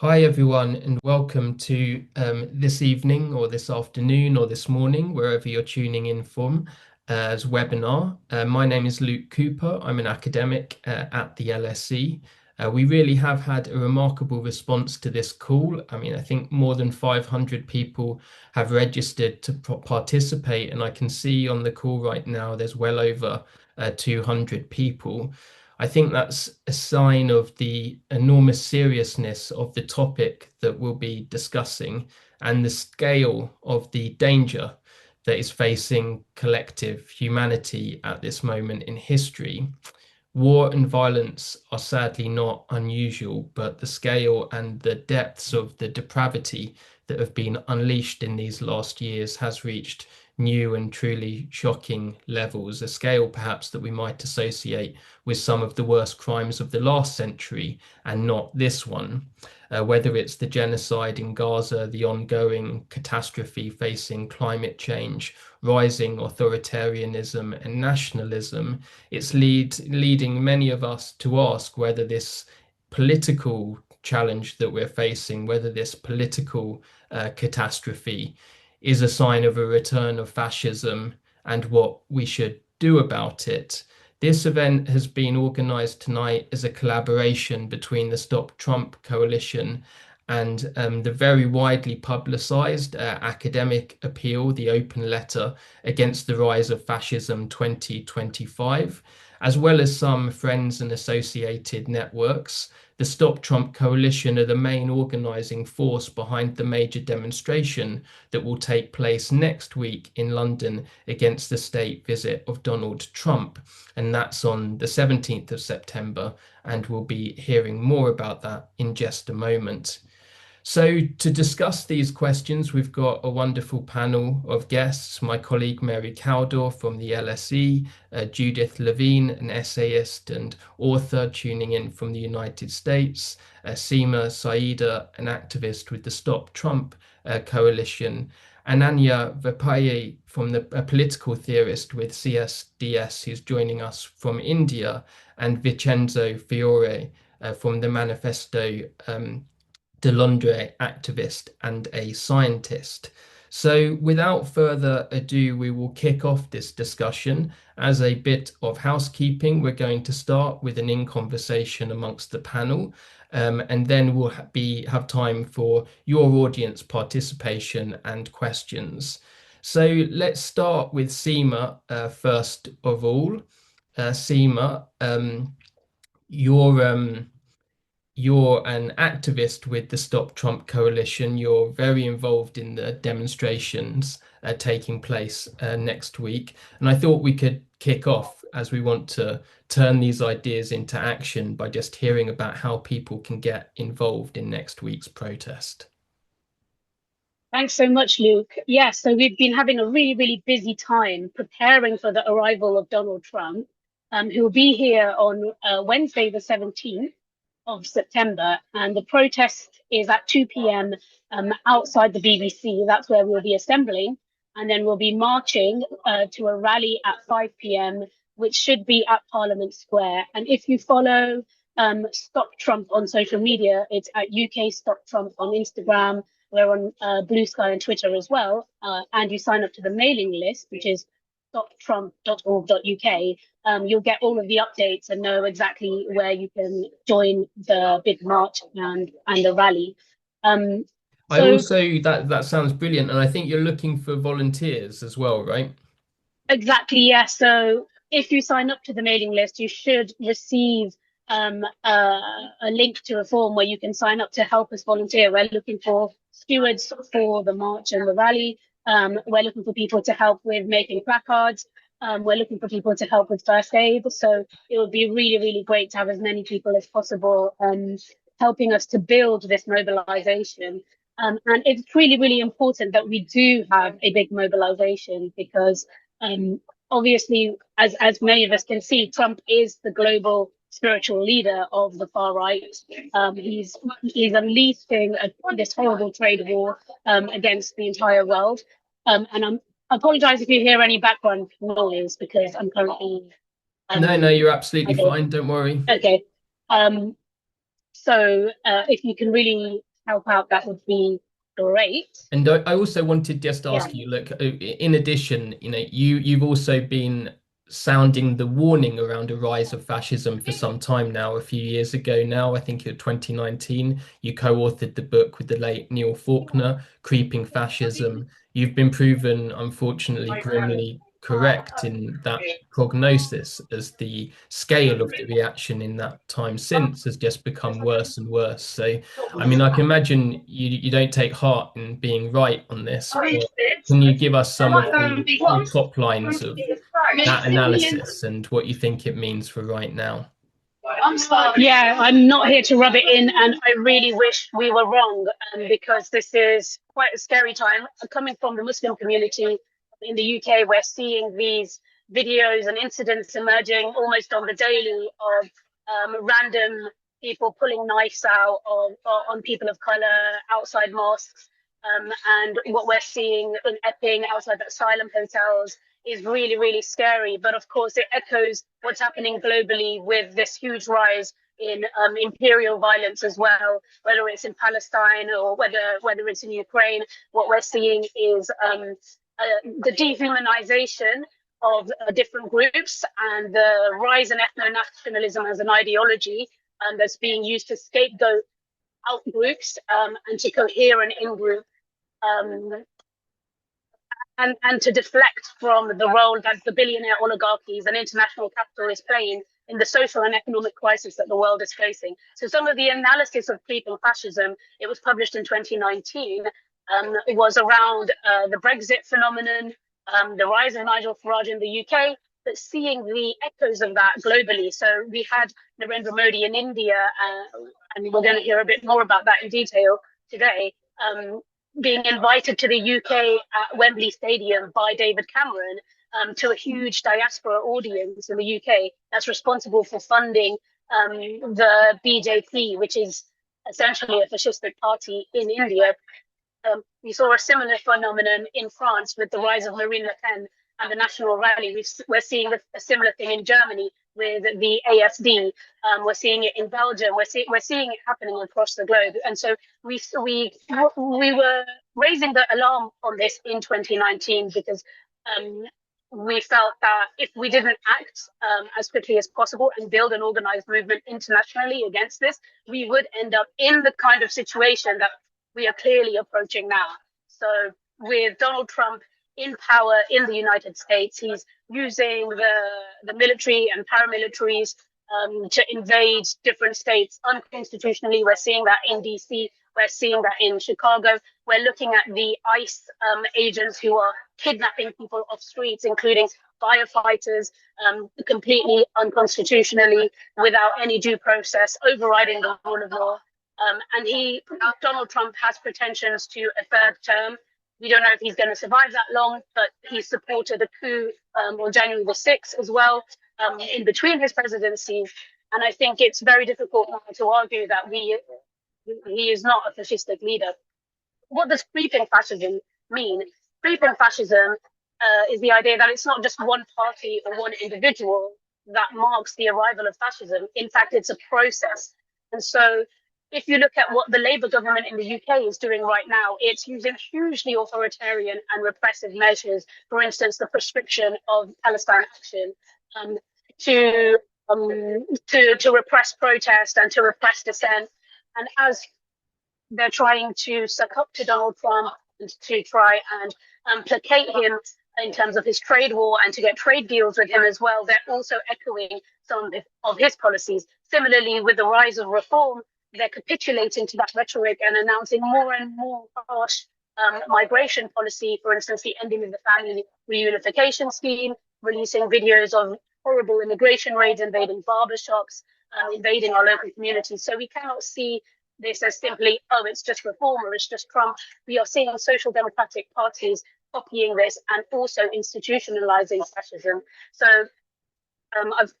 Hi, everyone, and welcome to this evening or this afternoon or this morning, wherever you're tuning in from, as webinar. My name is Luke Cooper. I'm an academic at the LSE. We really have had a remarkable response to this call. I mean, I think more than 500 people have registered to participate, and I can see on the call right now there's well over 200 people. I think that's a sign of the enormous seriousness of the topic that we'll be discussing and the scale of the danger that is facing collective humanity at this moment in history. War and violence are sadly not unusual, but the scale and the depths of the depravity that have been unleashed in these last years has reached new and truly shocking levels, a scale perhaps that we might associate with some of the worst crimes of the last century and not this one. Whether it's the genocide in Gaza, the ongoing catastrophe facing climate change, rising authoritarianism and nationalism, it's leading many of us to ask whether this political challenge that we're facing, whether this political catastrophe is a sign of a return of fascism and what we should do about it. This event has been organised tonight as a collaboration between the Stop Trump Coalition and the very widely publicised academic appeal, the open letter against the rise of fascism 2025, as well as some friends and associated networks. The Stop Trump Coalition are the main organising force behind the major demonstration that will take place next week in London against the state visit of Donald Trump. And that's on the 17th of September. And we'll be hearing more about that in just a moment. So, to discuss these questions, we've got a wonderful panel of guests. My colleague Mary Cowdor from the LSE, Judith Levine, an essayist and author tuning in from the United States, Seema Saida, an activist with the Stop Trump Coalition, Ananya Vepaye, from a political theorist with CSDS, who's joining us from India, and Vincenzo Fiore from the Manifesto de Londres activist and a scientist. So, without further ado, we will kick off this discussion. As a bit of housekeeping, we're going to start with an in conversation amongst the panel, and then we'll have time for your audience participation and questions. So, let's start with Seema first of all. Seema, you're you're an activist with the Stop Trump Coalition. You're very involved in the demonstrations taking place next week. And I thought we could kick off, as we want to turn these ideas into action, by just hearing about how people can get involved in next week's protest. Thanks so much, Luke. Yeah, so we've been having a really, really busy time preparing for the arrival of Donald Trump, who will be here on Wednesday, the 17th of September. And the protest is at 2 p.m. Outside the BBC. That's where we'll be assembling. And then we'll be marching to a rally at 5 p.m., which should be at Parliament Square. And if you follow Stop Trump on social media, it's at UK Stop Trump on Instagram. We're on Blue Sky and Twitter as well. And you sign up to the mailing list, which is stoptrump.org.uk. You'll get all of the updates and know exactly where you can join the big march and the rally. I also that sounds brilliant, and I think you're looking for volunteers as well, right? Exactly, yeah. So if you sign up to the mailing list, you should receive a link to a form where you can sign up to help us volunteer. We're looking for stewards for the march and the rally. We're looking for people to help with making placards. We're looking for people to help with first aid. So it would be really, really great to have as many people as possible helping us to build this mobilization. And it's really, really important that we do have a big mobilization because obviously, as many of us can see, Trump is the global spiritual leader of the far right. He's unleashing this horrible trade war against the entire world. And I apologize if you hear any background noise because I'm currently. No, you're absolutely Okay. fine. Don't worry. Okay. So if you can really help out, that would be great. And I also wanted just to Yeah. ask you, look, in addition, you've also been sounding the warning around a rise of fascism for some time now. A few years ago now, I think in 2019, you co-authored the book with the late Neil Faulkner, Creeping Fascism. You've been proven, unfortunately, grimly correct in that prognosis, as the scale of the reaction in that time since has just become worse and worse. So I mean, I can imagine you don't take heart in being right on this, but can you give us some of the top lines of that analysis and what you think it means for right now? Yeah, I'm not here to rub it in, and I really wish we were wrong, because this is quite a scary time. Coming from the Muslim community in the UK, we're seeing these videos and incidents emerging almost on the daily of random people pulling knives out on people of color outside mosques. And what we're seeing in Epping outside the asylum hotels is really, really scary. But of course, it echoes what's happening globally with this huge rise in imperial violence as well, whether it's in Palestine or whether it's in Ukraine. What we're seeing is the dehumanization of different groups and the rise in ethno-nationalism as an ideology that's being used to scapegoat out groups and to cohere an in-group, um, and to deflect from the role that the billionaire oligarchies and international capital is playing in the social and economic crisis that the world is facing. So some of the analysis of creeping fascism, it was published in 2019, it was around the Brexit phenomenon, the rise of Nigel Farage in the UK, but seeing the echoes of that globally. So we had Narendra Modi in India, and we're going to hear a bit more about that in detail today, being invited to the UK at Wembley Stadium by David Cameron, to a huge diaspora audience in the UK that's responsible for funding the BJP, which is essentially a fascistic party in India. We saw a similar phenomenon in France with the rise of Marine Le Pen and the National Rally. We're seeing a similar thing in Germany with the AFD. We're seeing it in Belgium. We're seeing it happening across the globe. And so we were raising the alarm on this in 2019 because we felt that if we didn't act as quickly as possible and build an organized movement internationally against this, we would end up in the kind of situation that we are clearly approaching now. So with Donald Trump in power in the United States, he's using the military and paramilitaries to invade different states unconstitutionally. We're seeing that in DC. We're seeing that in Chicago. We're looking at the ICE agents who are kidnapping people off streets, including firefighters, completely unconstitutionally, without any due process, overriding the rule of law. And Donald Trump has pretensions to a third term. We don't know if he's going to survive that long, but he supported a coup on January the 6th as well, in between his presidencies. And I think it's very difficult now to argue that he is not a fascistic leader. What does creeping fascism mean? Creeping fascism is the idea that it's not just one party or one individual that marks the arrival of fascism. In fact, it's a process. And so if you look at what the Labour government in the UK is doing right now, it's using hugely authoritarian and repressive measures, for instance, the prescription of Palestine action, to repress protest and to repress dissent. And as they're trying to suck up to Donald Trump and to try and placate him in terms of his trade war and to get trade deals with him as well, they're also echoing some of his policies. Similarly, with the rise of reform, they're capitulating to that rhetoric and announcing more and more harsh migration policy, for instance, the ending of the family reunification scheme, releasing videos of horrible immigration raids, invading barbershops, invading our local communities. So we cannot see this as simply, oh, it's just reform or it's just Trump. We are seeing social democratic parties copying this and also institutionalizing fascism. So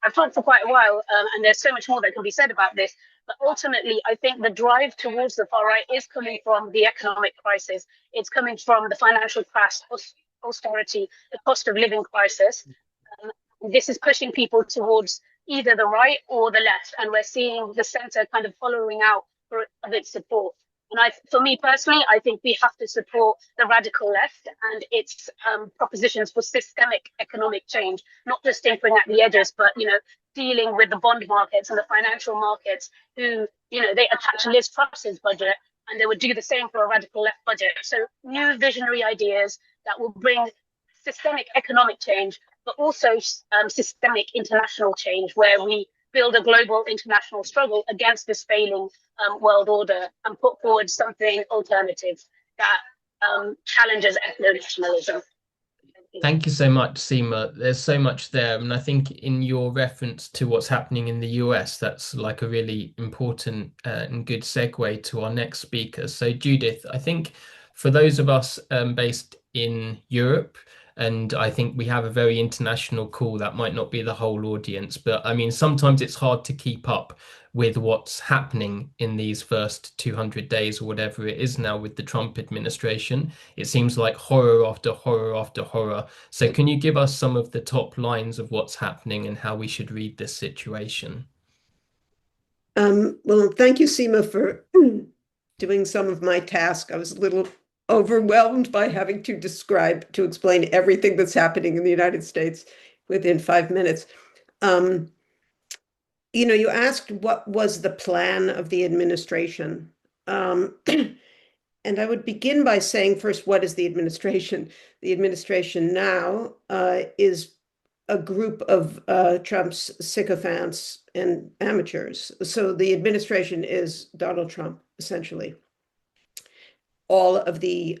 I've talked for quite a while, and there's so much more that can be said about this. But ultimately, I think the drive towards the far right is coming from the economic crisis. It's coming from the financial crash, austerity, the cost of living crisis. This is pushing people towards either the right or the left, and we're seeing the center kind of following out of its support. For me personally, I think we have to support the radical left and its propositions for systemic economic change, not just tinkering at the edges, but dealing with the bond markets and the financial markets, who they attach Liz Truss's budget, and they would do the same for a radical left budget. So new visionary ideas that will bring systemic economic change, but also systemic international change, where we build a global international struggle against this failing world order and put forward something alternative that challenges ethno-nationalism. Thank you so much, Seema. There's so much there. And I think in your reference to what's happening in the US, that's like a really important and good segue to our next speaker. So, Judith, I think for those of us based in Europe, and I think we have a very international call, that might not be the whole audience, but I mean, sometimes it's hard to keep up with what's happening in these first 200 days or whatever it is now with the Trump administration. It seems like horror after horror after horror. So can you give us some of the top lines of what's happening and how we should read this situation? Well, thank you, Seema, for doing some of my task. I was a little overwhelmed by having to explain everything that's happening in the United States within 5 minutes. You asked what was the plan of the administration. And I would begin by saying first, what is the administration? The administration now is a group of Trump's sycophants and amateurs. So the administration is Donald Trump, essentially. All of the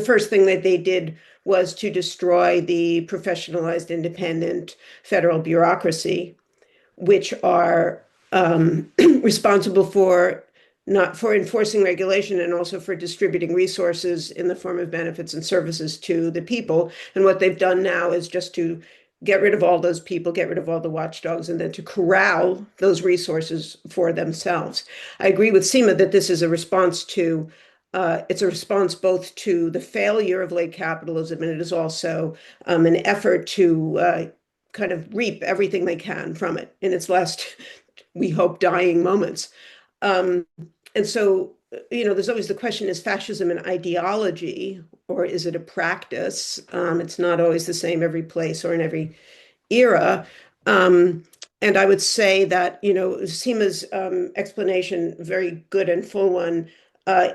first thing that they did was to destroy the professionalized, independent federal bureaucracy, which are responsible for not for enforcing regulation and also for distributing resources in the form of benefits and services to the people. And what they've done now is just to get rid of all those people, get rid of all the watchdogs, and then to corral those resources for themselves. I agree with Seema that this is a response to it's a response both to the failure of late capitalism, and it is also an effort to kind of reap everything they can from it in its last, we hope, dying moments. And so, there's always the question, is fascism an ideology or is it a practice? It's not always the same every place or in every era. And I would say that, Seema's explanation, very good and full one,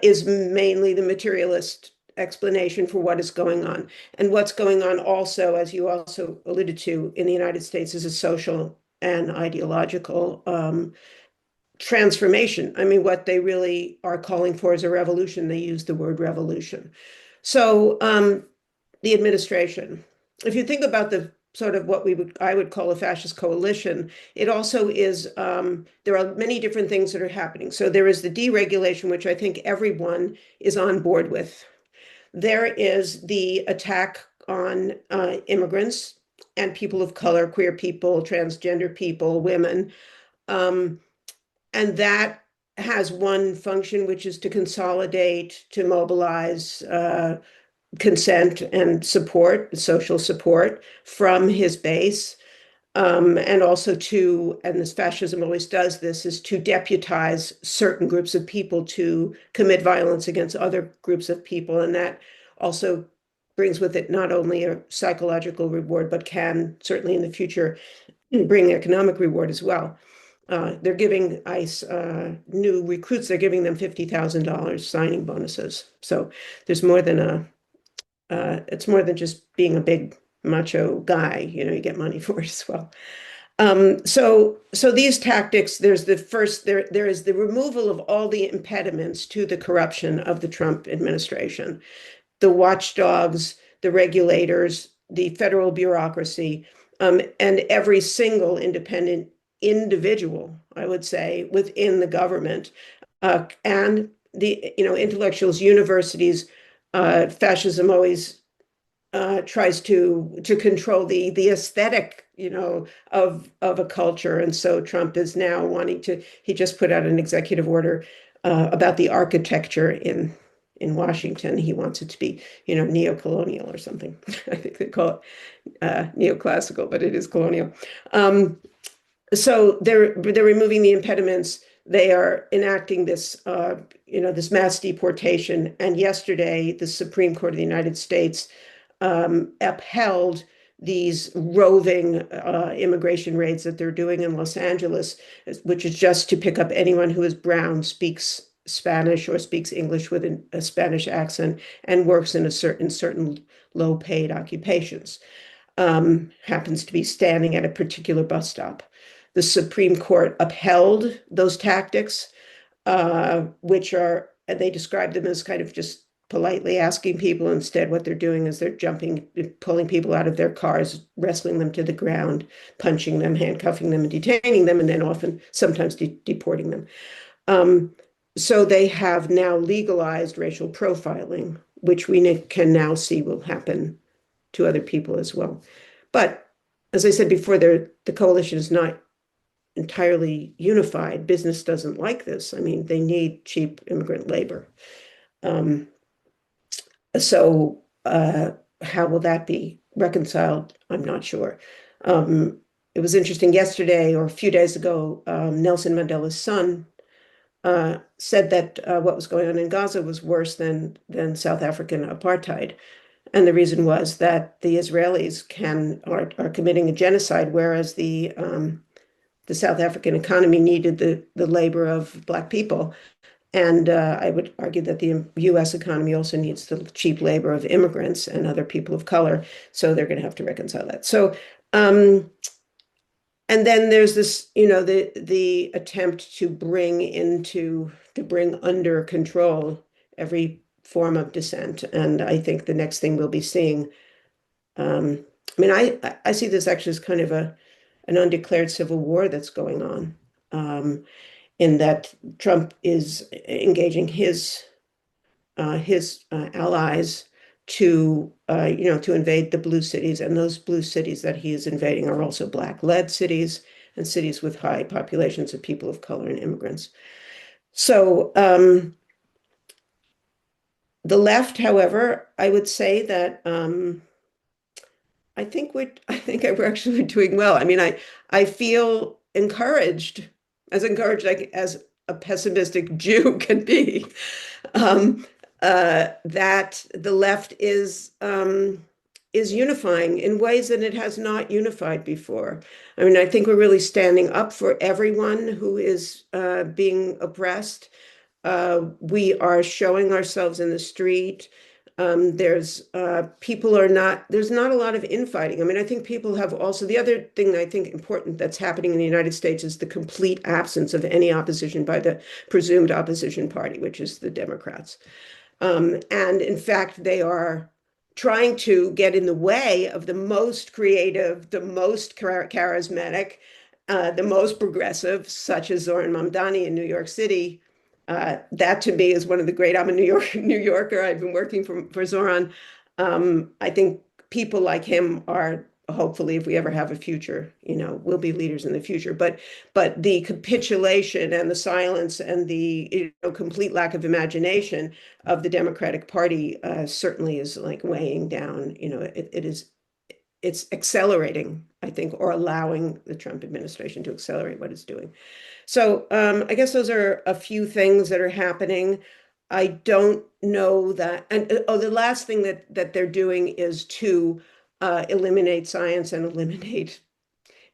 is mainly the materialist explanation for what is going on. And what's going on also, as you also alluded to, in the United States is a social and ideological transformation. I mean, what they really are calling for is a revolution. They use the word revolution. So the administration, if you think about the sort of what I would call a fascist coalition, it also is, there are many different things that are happening. So there is the deregulation, which I think everyone is on board with. There is the attack on immigrants and people of color, queer people, transgender people, women. And that has one function, which is to consolidate, to mobilize consent and support, social support from his base. And also and this fascism always does this, is to deputize certain groups of people to commit violence against other groups of people. And that also brings with it not only a psychological reward, but can certainly in the future bring economic reward as well. They're giving ICE new recruits, they're giving them $50,000 signing bonuses. So there's more than it's more than just being a big macho guy, you get money for it as well. So these tactics, there is the removal of all the impediments to the corruption of the Trump administration, the watchdogs, the regulators, the federal bureaucracy, and every single independent individual, I would say, within the government, and the intellectuals, universities. Fascism always tries to control the aesthetic, of a culture, and so Trump is now wanting to. He just put out an executive order about the architecture in Washington. He wants it to be, neo-colonial or something. I think they call it neoclassical, but it is colonial. So they're removing the impediments. they are enacting this, this mass deportation. And yesterday, the Supreme Court of the United States upheld these roving immigration raids that they're doing in Los Angeles, which is just to pick up anyone who is brown, speaks Spanish or speaks English with a Spanish accent, and works in certain low-paid occupations. Happens to be standing at a particular bus stop. The Supreme Court upheld those tactics, which are, they describe them as kind of just politely asking people. Instead, what they're doing is they're pulling people out of their cars, wrestling them to the ground, punching them, handcuffing them, and detaining them, and then sometimes deporting them. So they have now legalized racial profiling, which we can now see will happen to other people as well. But as I said before, the coalition is not entirely unified. Business doesn't like this. I mean, they need cheap immigrant labor. So how will that be reconciled? I'm not sure. It was interesting yesterday or a few days ago, Nelson Mandela's son said that what was going on in Gaza was worse than South African apartheid. And the reason was that the Israelis are committing a genocide, whereas the South African economy needed the labor of Black people. And I would argue that the U.S. economy also needs the cheap labor of immigrants and other people of color. So they're going to have to reconcile that. So, and then there's this, the attempt to bring under control every form of dissent. And I think the next thing we'll be seeing, I mean, I see this actually as kind of an undeclared civil war that's going on, in that Trump is engaging his allies to invade the blue cities, and those blue cities that he is invading are also Black-led cities and cities with high populations of people of color and immigrants. So the left, however, I would say that I think we're actually doing well. I mean, I feel encouraged as a pessimistic Jew can be, that the left is unifying in ways that it has not unified before. I mean, I think we're really standing up for everyone who is being oppressed. We are showing ourselves in the street. There's not a lot of infighting. I mean, I think people have also, the other thing I think important that's happening in the United States is the complete absence of any opposition by the presumed opposition party, which is the Democrats. And in fact, they are trying to get in the way of the most creative, the most charismatic, the most progressive, such as Zoran Mamdani in New York City. That to me is one of the great, I'm a New Yorker, I've been working for Zoran. I think people like him are, hopefully, if we ever have a future, will be leaders in the future. But the capitulation and the silence and the complete lack of imagination of the Democratic Party certainly is like weighing down. It's accelerating, I think, or allowing the Trump administration to accelerate what it's doing. So I guess those are a few things that are happening. I don't know that. And the last thing that they're doing is to eliminate science and eliminate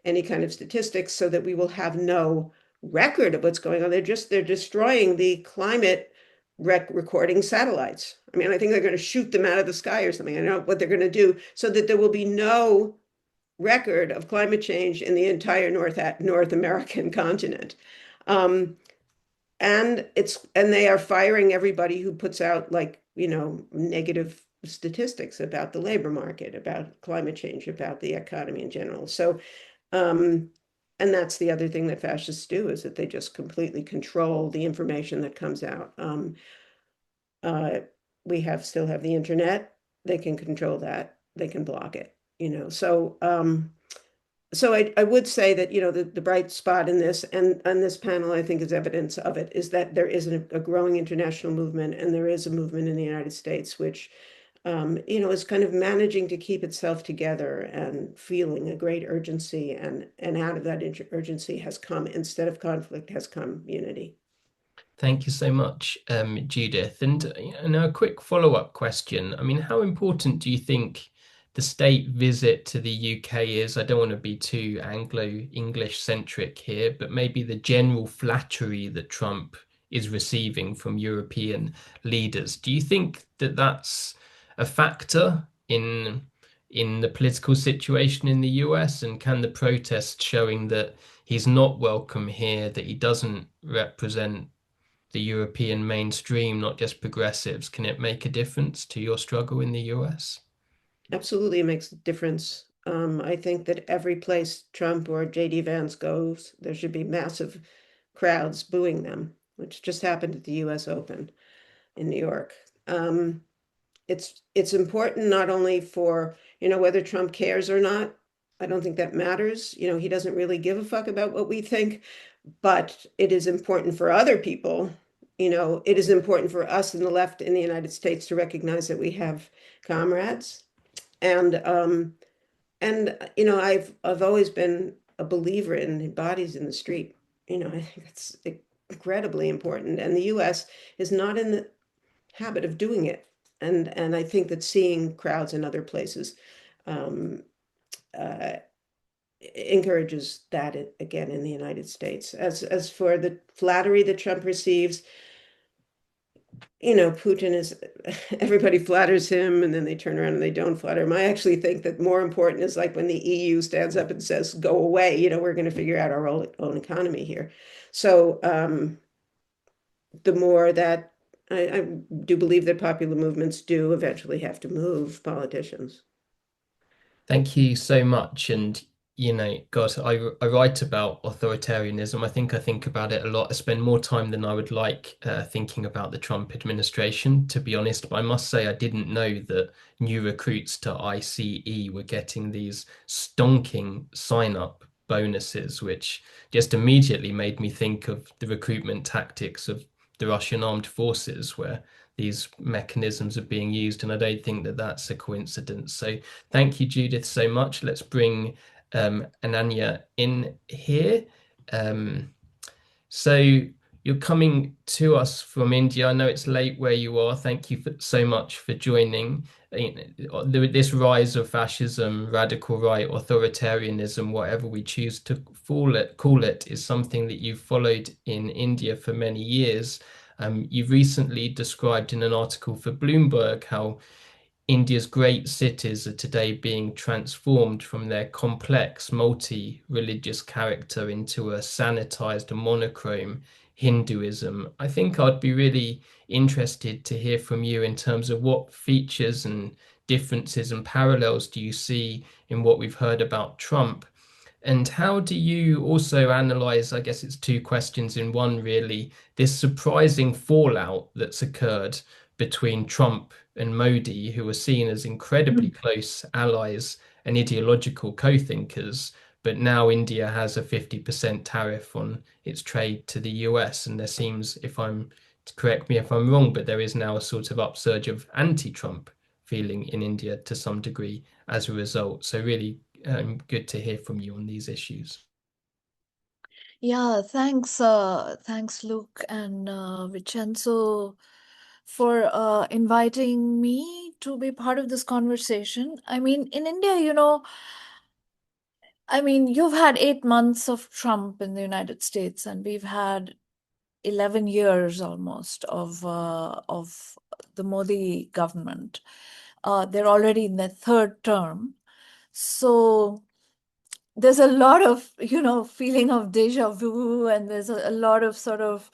any kind of statistics so that we will have no record of what's going on. They're destroying the climate recording satellites. I mean, I think they're going to shoot them out of the sky or something. I don't know what they're going to do so that there will be no record of climate change in the entire North American continent. And they are firing everybody who puts out negative statistics about the labor market, about climate change, about the economy in general. So, and that's the other thing that fascists do, is that they just completely control the information that comes out. We still have the internet. They can control that. They can block it. So I would say that the bright spot in this and this panel, I think, is evidence of it, is that there is a growing international movement, and there is a movement in the United States which is kind of managing to keep itself together and feeling a great urgency. And out of that urgency has come, instead of conflict, has come unity. Thank you so much, Judith. And a quick follow-up question. I mean, how important do you think the state visit to the UK is? I don't want to be too Anglo-English centric here, but maybe the general flattery that Trump is receiving from European leaders. Do you think that that's a factor in the political situation in the US? And can the protests showing that he's not welcome here, that he doesn't represent the European mainstream, not just progressives, can it make a difference to your struggle in the US? Absolutely, it makes a difference. I think that every place Trump or JD Vance goes, there should be massive crowds booing them, which just happened at the US Open in New York. It's important not only for, whether Trump cares or not. I don't think that matters. He doesn't really give a fuck about what we think, but it is important for other people. It is important for us in the left in the United States to recognize that we have comrades. And I've always been a believer in bodies in the street. I think that's incredibly important. And the US is not in the habit of doing it. And I think that seeing crowds in other places um, uh, encourages that again in the United States. As for the flattery that Trump receives, Putin is, everybody flatters him and then they turn around and they don't flatter him. I actually think that more important is like when the EU stands up and says, go away, we're going to figure out our own economy here. So the more that I do believe that popular movements do eventually have to move politicians. Thank you so much. And, God, I write about authoritarianism. I think about it a lot. I spend more time than I would like thinking about the Trump administration, to be honest. But I must say, I didn't know that new recruits to ICE were getting these stonking sign-up bonuses, which just immediately made me think of the recruitment tactics of the Russian armed forces, where these mechanisms are being used. And I don't think that that's a coincidence. So thank you, Judith, so much. Let's bring Ananya in here. Um, so you're coming to us from India. I know it's late where you are. Thank you so much for joining. This rise of fascism, radical right, authoritarianism, whatever we choose to call it, is something that you've followed in India for many years. You've recently described in an article for Bloomberg how India's great cities are today being transformed from their complex, multi-religious character into a sanitized, monochrome Hinduism. I think I'd be really interested to hear from you in terms of what features and differences and parallels do you see in what we've heard about Trump, and how do you also analyze, I guess it's two questions in one really, this surprising fallout that's occurred between Trump and Modi, who are seen as incredibly close allies and ideological co-thinkers, but now India has a 50% tariff on its trade to the US, and there seems, if I'm, correct me if I'm wrong, but there is now a sort of upsurge of anti-Trump feeling in India to some degree as a result. So really good to hear from you on these issues. Yeah, thanks, Luke and Vincenzo, for inviting me to be part of this conversation. I mean, in India, you've had 8 months of Trump in the United States, and we've had 11 years almost of the Modi government. They're already in their third term. So there's a lot of, feeling of deja vu, and there's a lot of sort of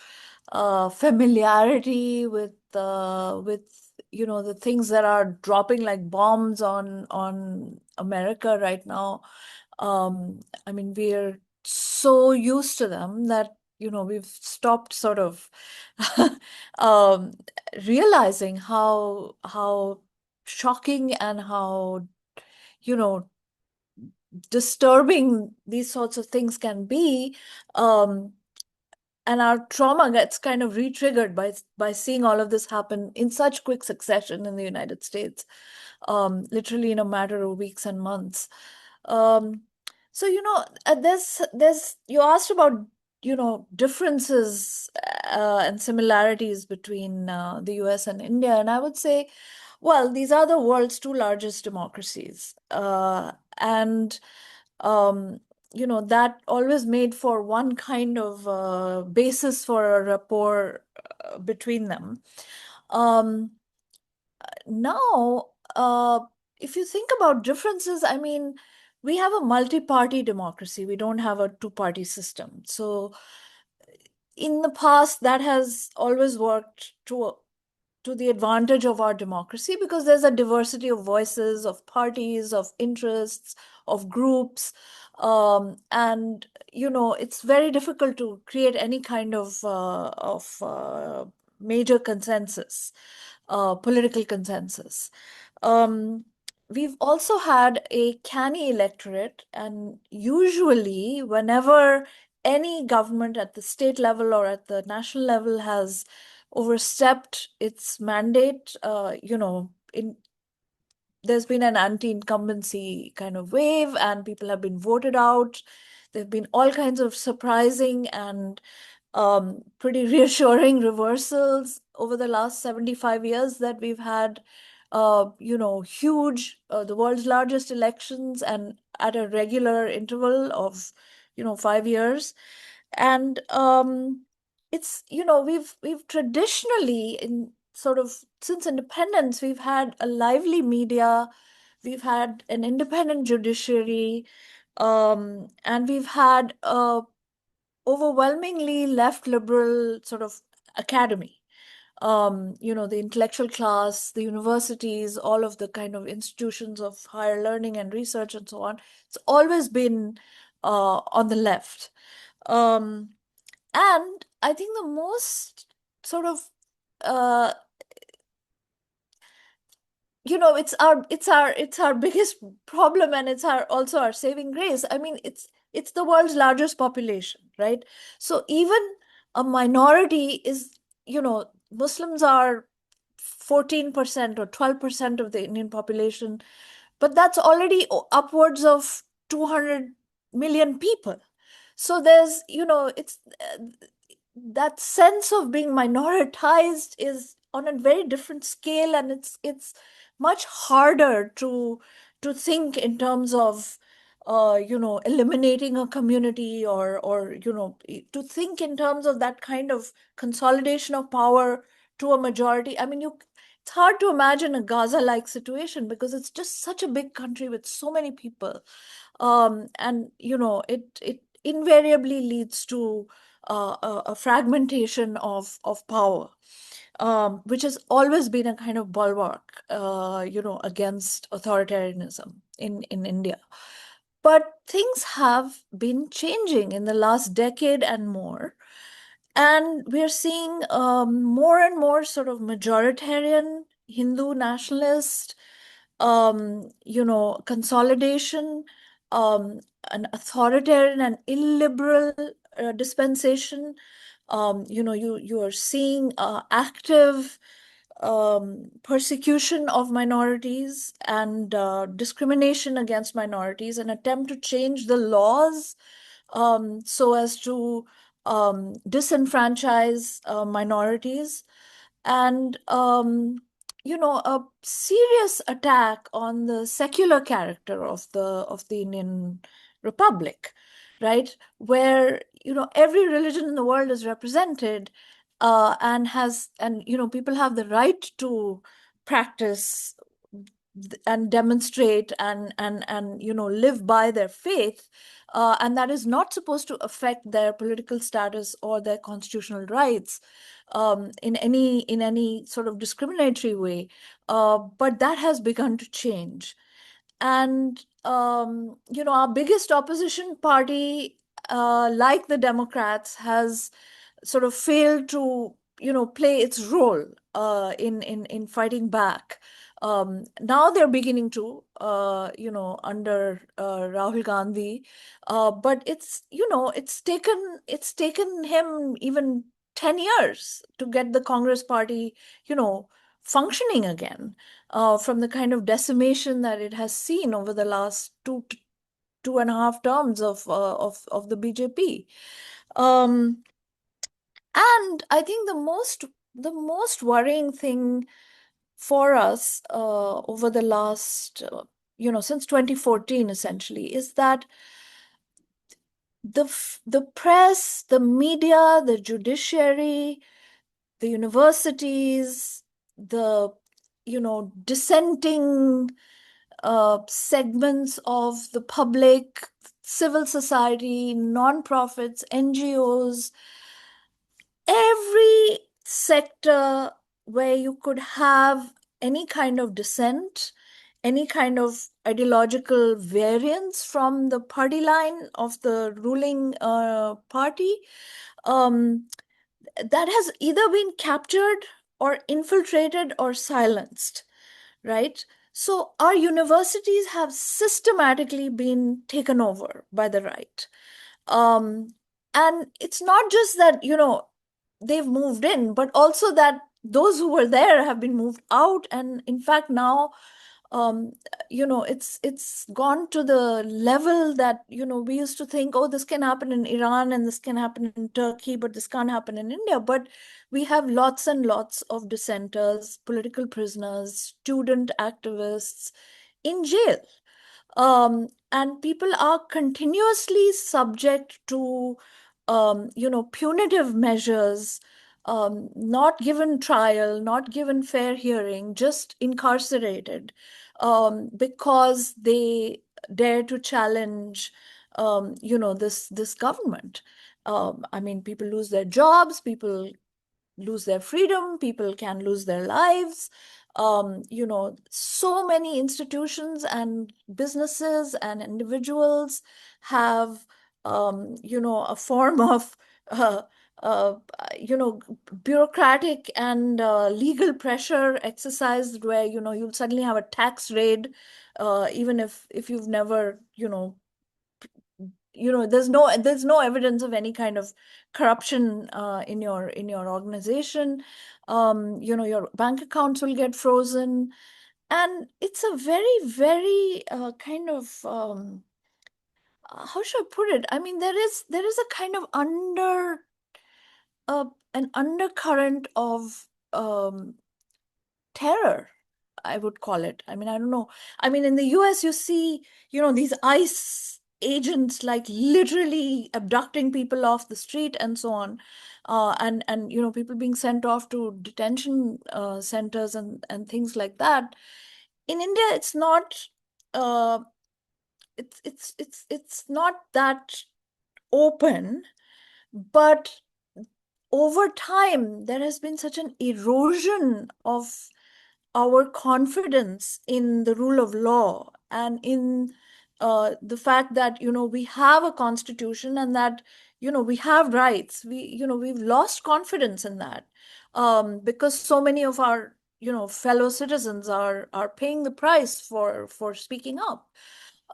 familiarity with the things that are dropping like bombs on America right now. We're so used to them that we've stopped sort of um, realizing how shocking and how you know disturbing these sorts of things can be. our trauma gets kind of re-triggered by seeing all of this happen in such quick succession in the United States, literally in a matter of weeks and months. So, there's you asked about, differences and similarities between the US and India. And I would say, well, these are the world's two largest democracies. And that always made for one kind of basis for a rapport between them. Now, if you think about differences, I mean, we have a multi-party democracy. We don't have a two-party system. So in the past, that has always worked to the advantage of our democracy, because there's a diversity of voices, of parties, of interests, of groups. And, it's very difficult to create any kind of major consensus, political consensus. We've also had a canny electorate, and usually whenever any government at the state level or at the national level has overstepped its mandate, there's been an anti-incumbency kind of wave, and people have been voted out. There have been all kinds of surprising and pretty reassuring reversals over the last 75 years that we've had, huge, the world's largest elections, and at a regular interval of, 5 years. And it's, we've traditionally, in sort of since independence, we've had a lively media, we've had an independent judiciary, and we've had a overwhelmingly left liberal sort of academy. The intellectual class, the universities, all of the kind of institutions of higher learning and research and so on, it's always been on the left. And I think the most sort of uh, it's our biggest problem, and it's also our saving grace. I mean, it's the world's largest population, right? So even a minority is, Muslims are 14% or 12% of the Indian population, but that's already upwards of 200 million people. So there's, it's that sense of being minoritized is on a very different scale, and it's much harder to think in terms of eliminating a community, or to think in terms of that kind of consolidation of power to a majority. I mean, it's hard to imagine a Gaza-like situation, because it's just such a big country with so many people, and it invariably leads to a fragmentation of power, which has always been a kind of bulwark, against authoritarianism in India. But things have been changing in the last decade and more. And we're seeing more and more sort of majoritarian Hindu nationalist, consolidation, an authoritarian and illiberal dispensation. You are seeing active persecution of minorities and discrimination against minorities, an attempt to change the laws so as to disenfranchise minorities, and a serious attack on the secular character of the Indian Republic, right? Where every religion in the world is represented, and people have the right to practice and demonstrate and live by their faith, and that is not supposed to affect their political status or their constitutional rights in any sort of discriminatory way. But that has begun to change. And our biggest opposition party, like the Democrats, has sort of failed to play its role in fighting back. Now they're beginning to, under Rahul Gandhi, but it's taken him even 10 years to get the Congress party, functioning again, from the kind of decimation that it has seen over the last two and a half terms of the BJP. And I think the most worrying thing for us over the last, since 2014, essentially, is that the press, the media, the judiciary, the universities, the dissenting segments of the public, civil society, non-profits, NGOs, every sector where you could have any kind of dissent, any kind of ideological variance from the party line of the ruling party, that has either been captured or infiltrated or silenced, right? So our universities have systematically been taken over by the right. And it's not just that, they've moved in, but also that those who were there have been moved out. And in fact, now, it's gone to the level that, we used to think, oh, this can happen in Iran and this can happen in Turkey, but this can't happen in India. But we have lots and lots of dissenters, political prisoners, student activists in jail. And people are continuously subject to, punitive measures, not given trial, not given fair hearing, just incarcerated, because they dare to challenge, this government. I mean, people lose their jobs, people lose their freedom, people can lose their lives. So many institutions and businesses and individuals have, a form of, uh, uh, you know, bureaucratic and legal pressure exercised where, you'll suddenly have a tax raid, even if you've never, there's no evidence of any kind of corruption in your organization. Your bank accounts will get frozen, and it's a very, very kind of, how should I put it? I mean, there is a kind of an undercurrent of terror, I would call it. I mean, I don't know. I mean, in the US, you see, these ICE agents like literally abducting people off the street and so on. And people being sent off to detention centers and things like that. In India, it's not uh, it's not that open, but over time, there has been such an erosion of our confidence in the rule of law and in the fact that we have a constitution and that we have rights. We've lost confidence in that, because so many of our fellow citizens are paying the price for speaking up.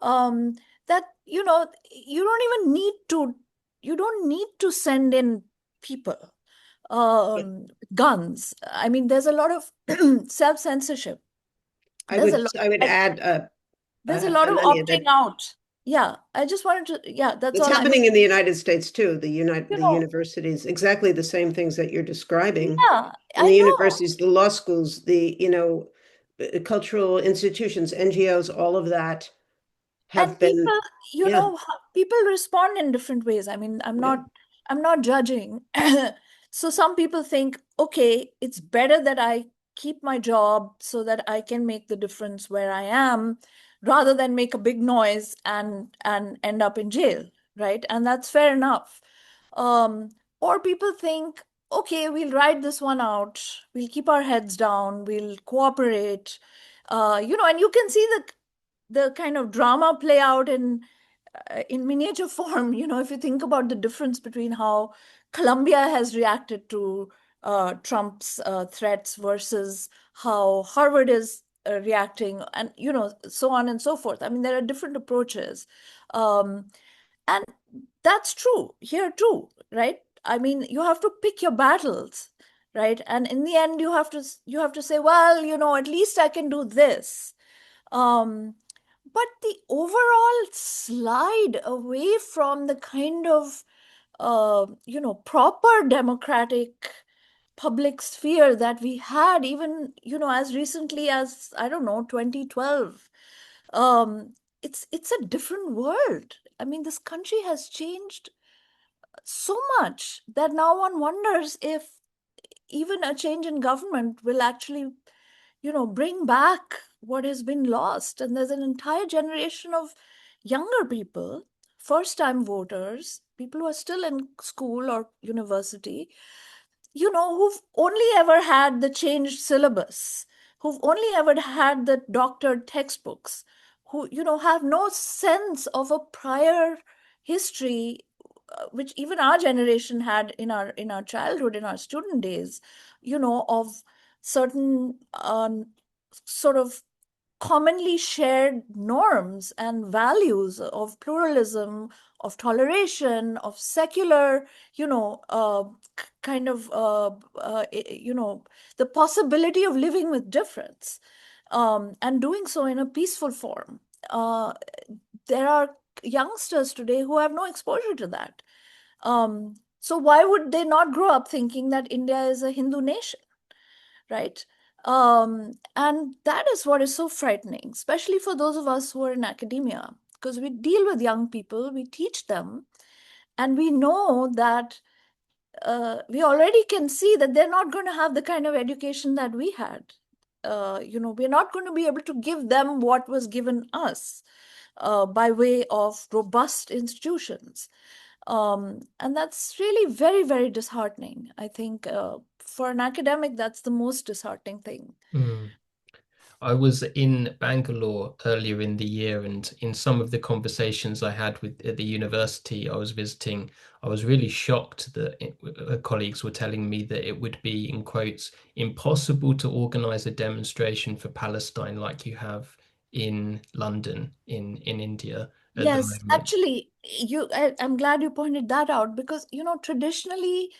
That you don't need to send in people, guns. I mean, there's a lot of self-censorship. I There's a would lot I would add there's a lot of Ananya, opting that out. Yeah, I just wanted to, yeah, that's it's all. I mean, happening in the United States too. you The know, universities, exactly the same things that you're describing. yeah, In I the know. universities, the law schools, the cultural institutions, NGOs, all of that have And been, people, yeah, people respond in different ways. I mean, I'm yeah. not I'm not judging. So some people think, okay, it's better that I keep my job so that I can make the difference where I am, rather than make a big noise and end up in jail, right? And that's fair enough. Or people think, okay, we'll ride this one out. We'll keep our heads down. We'll cooperate. And you can see the kind of drama play out in miniature form. If you think about the difference between how Colombia has reacted to Trump's threats versus how Harvard is reacting, and so on and so forth. I mean, there are different approaches, and that's true here too, right? I mean, you have to pick your battles, right? And in the end, you have to say, well, at least I can do this. But the overall slide away from the kind of proper democratic public sphere that we had, even as recently as, I don't know, 2012. It's a different world. I mean, this country has changed so much that now one wonders if even a change in government will actually bring back what has been lost. And there's an entire generation of younger people, first time voters, people who are still in school or university, who've only ever had the changed syllabus, who've only ever had the doctored textbooks, who, have no sense of a prior history, which even our generation had in our childhood, in our student days, of certain sort of commonly shared norms and values of pluralism, of toleration, of secular, kind of, the possibility of living with difference, and doing so in a peaceful form. There are youngsters today who have no exposure to that. So why would they not grow up thinking that India is a Hindu nation, right? And that is what is so frightening, especially for those of us who are in academia, because we deal with young people, we teach them, and we know that we already can see that they're not going to have the kind of education that we had. We're not going to be able to give them what was given us by way of robust institutions. And that's really very, very disheartening. I think for an academic, that's the most disheartening thing. Mm. I was in Bangalore earlier in the year, and in some of the conversations I had with at the university I was visiting, I was really shocked that colleagues were telling me that it would be, in quotes, impossible to organize a demonstration for Palestine like you have in London, in India at the Yes, moment. actually, I'm glad you pointed that out, because, traditionally,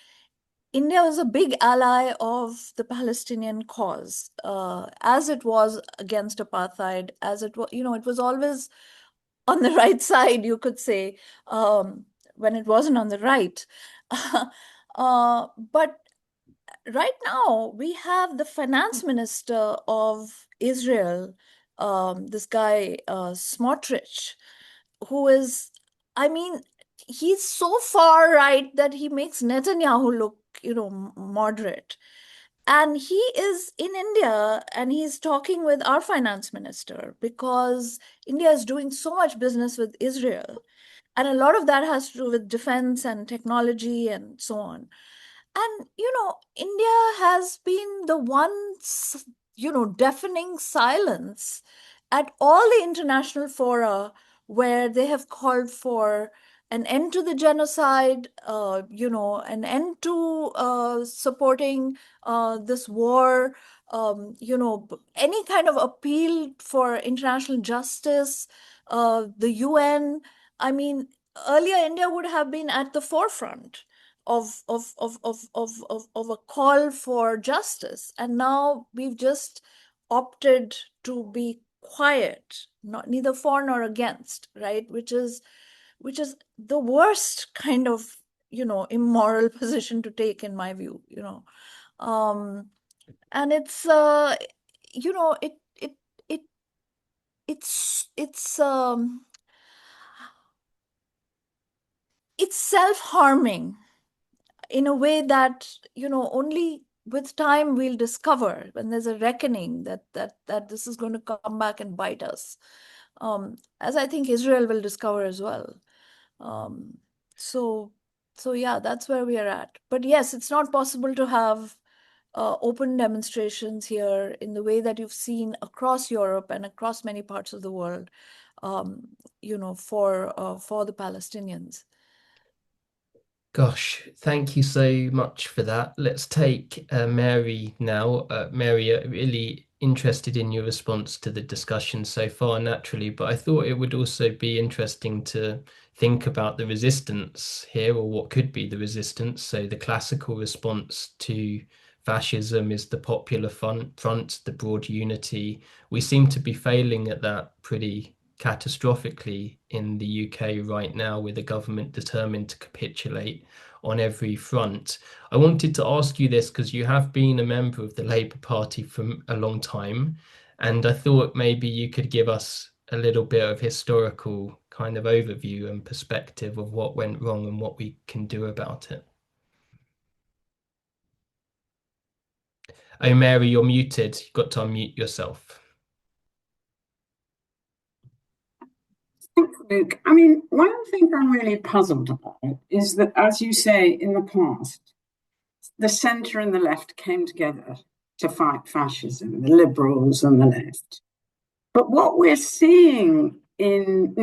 India was a big ally of the Palestinian cause, as it was against apartheid, as it was, it was always on the right side, you could say, when it wasn't on the right. But right now, we have the finance minister of Israel, this guy, Smotrich, who is, I mean, he's so far right that he makes Netanyahu look, moderate. And he is in India and he's talking with our finance minister because India is doing so much business with Israel. And a lot of that has to do with defense and technology and so on. And, India has been the one, deafening silence at all the international fora where they have called for an end to the genocide, an end to supporting this war, any kind of appeal for international justice, the UN. I mean, earlier India would have been at the forefront of a call for justice. And now we've just opted to be quiet, not neither for nor against, right? Which is the worst kind of, immoral position to take, in my view. Um, and it it it's self-harming in a way that, only with time we'll discover, when there's a reckoning that this is going to come back and bite us, as I think Israel will discover as well. um, so yeah, that's where we are at. But yes, it's not possible to have open demonstrations here in the way that you've seen across Europe and across many parts of the world, for the Palestinians. Gosh, thank you so much for that. Let's take Mary now. Mary, really interested in your response to the discussion so far, naturally, but I thought it would also be interesting to think about the resistance here, or what could be the resistance. So the classical response to fascism is the popular front, the broad unity. We seem to be failing at that pretty catastrophically in the UK right now, with a government determined to capitulate on every front. I wanted to ask you this because you have been a member of the Labour Party for a long time, and I thought maybe you could give us a little bit of historical kind of overview and perspective of what went wrong and what we can do about it. Oh, Mary, you're muted. You've got to unmute yourself. Thanks, Luke. I mean, one thing I'm really puzzled about is that, as you say, in the past, the centre and the left came together to fight fascism, the liberals and the left. But what we're seeing and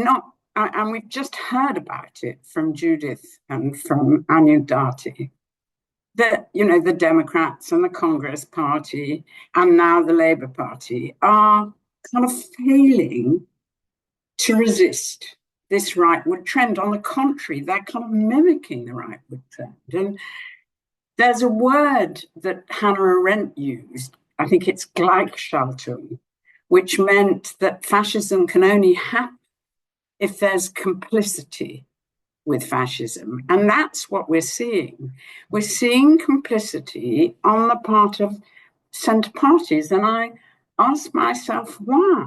we've just heard about it from Judith and from Anu Dati, that, the Democrats and the Congress Party and now the Labour Party are kind of failing to resist this rightward trend. On the contrary, they're kind of mimicking the rightward trend. And there's a word that Hannah Arendt used, I think it's Gleichschaltung, which meant that fascism can only happen if there's complicity with fascism. And that's what we're seeing. We're seeing complicity on the part of centre parties. And I ask myself, why?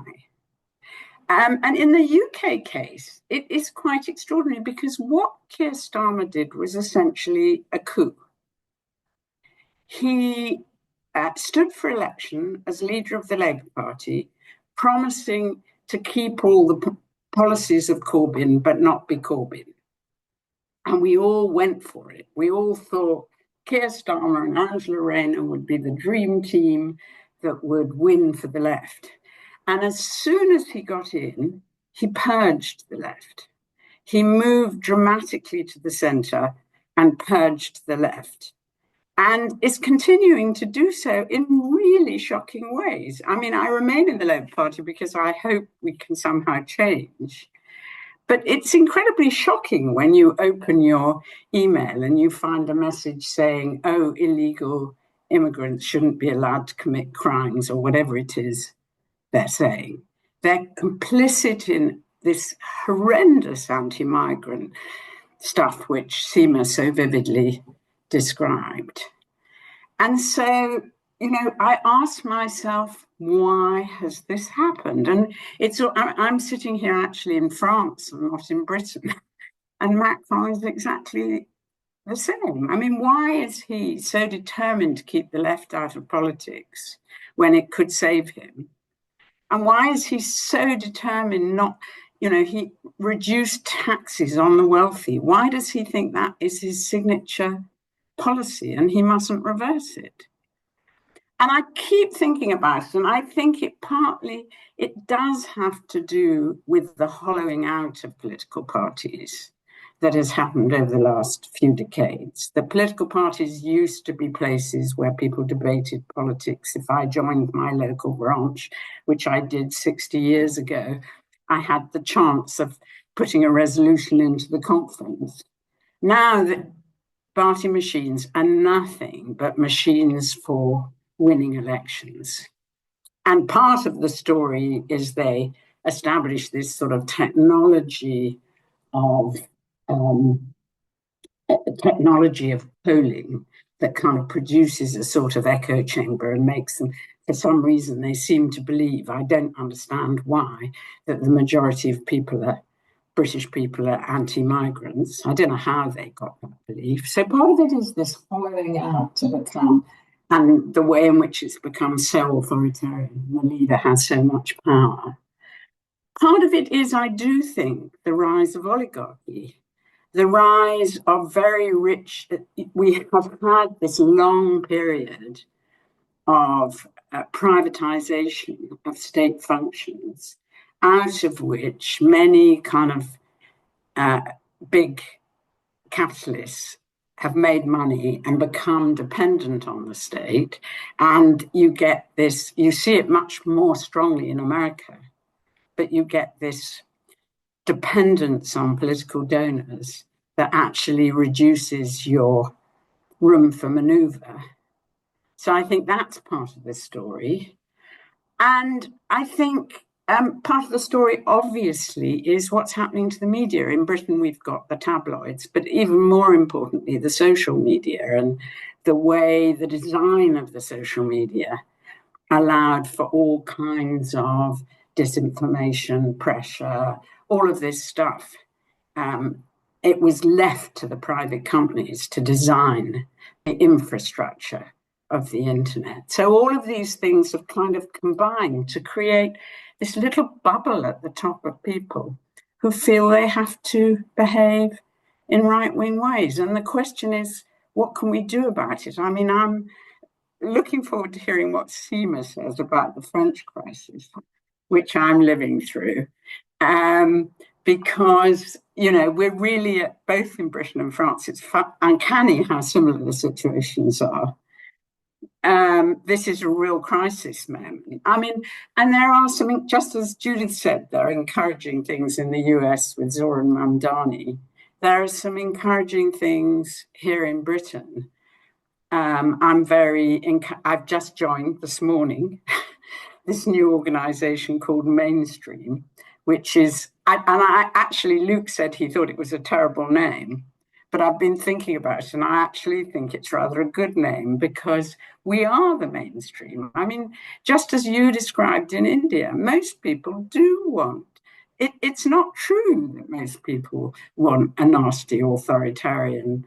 And in the UK case, it is quite extraordinary, because what Keir Starmer did was essentially a coup. He stood for election as leader of the Labour Party, promising to keep all the policies of Corbyn, but not be Corbyn. And we all went for it. We all thought Keir Starmer and Angela Rayner would be the dream team that would win for the left. And as soon as he got in, he purged the left. He moved dramatically to the centre and purged the left, and is continuing to do so in really shocking ways. I mean, I remain in the Labour Party because I hope we can somehow change. But it's incredibly shocking when you open your email and you find a message saying, oh, illegal immigrants shouldn't be allowed to commit crimes, or whatever it is they're saying. They're complicit in this horrendous anti-migrant stuff which Seema so vividly described. And so, I ask myself, why has this happened? And I'm sitting here actually in France and not in Britain, and Macron is exactly the same. I mean, why is he so determined to keep the left out of politics when it could save him? And why is he so determined not, he reduced taxes on the wealthy? Why does he think that is his signature policy and he mustn't reverse it? And I keep thinking about it, and I think it does have to do with the hollowing out of political parties that has happened over the last few decades. The political parties used to be places where people debated politics. If I joined my local branch, which I did 60 years ago, I had the chance of putting a resolution into the conference. Now the party machines are nothing but machines for winning elections. And part of the story is they established this sort of technology of polling that kind of produces a sort of echo chamber and makes them, for some reason, they seem to believe, I don't understand why, that the majority of British people are anti-migrants. I don't know how they got that belief. So part of it is this hollowing out to become, and the way in which it's become so authoritarian. The leader has so much power. Part of it is, I do think, the rise of oligarchy, the rise of very rich. We have had this long period of privatization of state functions, out of which many kind of big capitalists have made money and become dependent on the state. And you get this, you see it much more strongly in America, but you get this dependence on political donors that actually reduces your room for maneuver. So I think that's part of the story. And I think part of the story, obviously, is what's happening to the media. In Britain, we've got the tabloids, but even more importantly, the social media and the way the design of the social media allowed for all kinds of disinformation, pressure, all of this stuff. It was left to the private companies to design the infrastructure of the internet. So all of these things have kind of combined to create this little bubble at the top of people who feel they have to behave in right-wing ways. And the question is, what can we do about it? I mean, I'm looking forward to hearing what Seema says about the French crisis, which I'm living through. Because, you know, we're really, both in Britain and France, it's uncanny how similar the situations are. This is a real crisis moment. I mean, and there are some, just as Judith said, there are encouraging things in the US with Zoran Mamdani. There are some encouraging things here in Britain. I've just joined this morning this new organization called Mainstream, which is, actually, Luke said he thought it was a terrible name, but I've been thinking about it, and I actually think it's rather a good name because we are the mainstream. I mean, just as you described in India, most people do want, it's not true that most people want a nasty authoritarian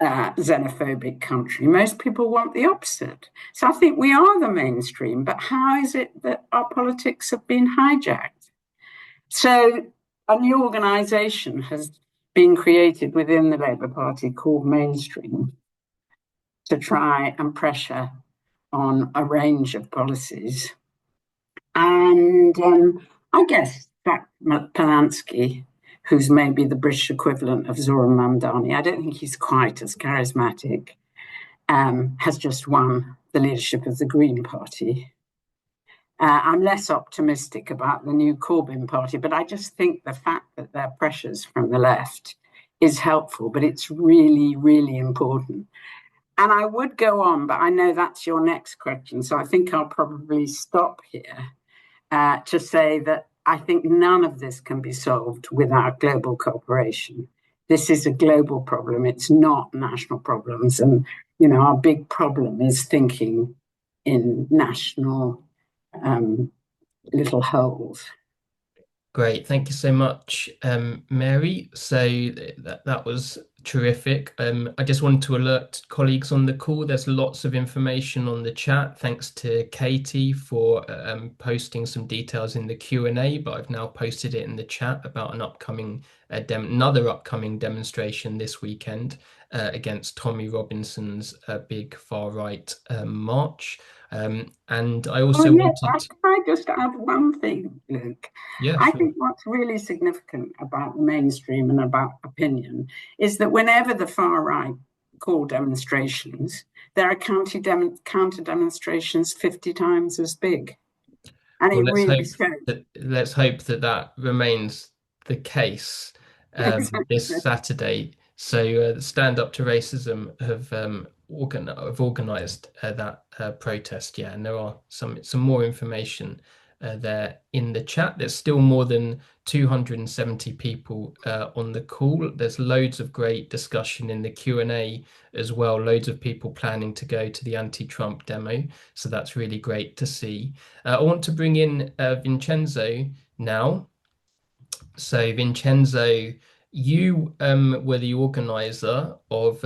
xenophobic country. Most people want the opposite. So I think we are the mainstream, but how is it that our politics have been hijacked? So a new organization has been created within the Labour Party called Mainstream to try and pressure on a range of policies. And I guess Jack Polanski, who's maybe the British equivalent of Zoran Mamdani, I don't think he's quite as charismatic, has just won the leadership of the Green Party. I'm less optimistic about the new Corbyn party, but I just think the fact that there are pressures from the left is helpful, but it's really, really important. And I would go on, but I know that's your next question, so I think I'll probably stop here to say that I think none of this can be solved without global cooperation. This is a global problem. It's not national problems. And, you know, our big problem is thinking in national little holes. Great, thank you so much, Mary. So that was terrific. I just wanted to alert colleagues on the call. There's lots of information on the chat. Thanks to Katie for posting some details in the Q&A, but I've now posted it in the chat about an upcoming another upcoming demonstration this weekend against Tommy Robinson's big far right march. And I also wanted to... Can I just add one thing, Luke? Yeah, I sure. think what's really significant about the mainstream and about opinion is that whenever the far right call demonstrations, there are counter demonstrations 50 times as big. And Well, it really shows. let's hope that that remains the case this Saturday. So Stand Up to Racism have organised that protest. Yeah, and there are some more information there in the chat. There's still more than 270 people on the call. There's loads of great discussion in the Q&A as well. Loads of people planning to go to the anti-Trump demo. So that's really great to see. I want to bring in Vincenzo now. So Vincenzo, you were the organizer of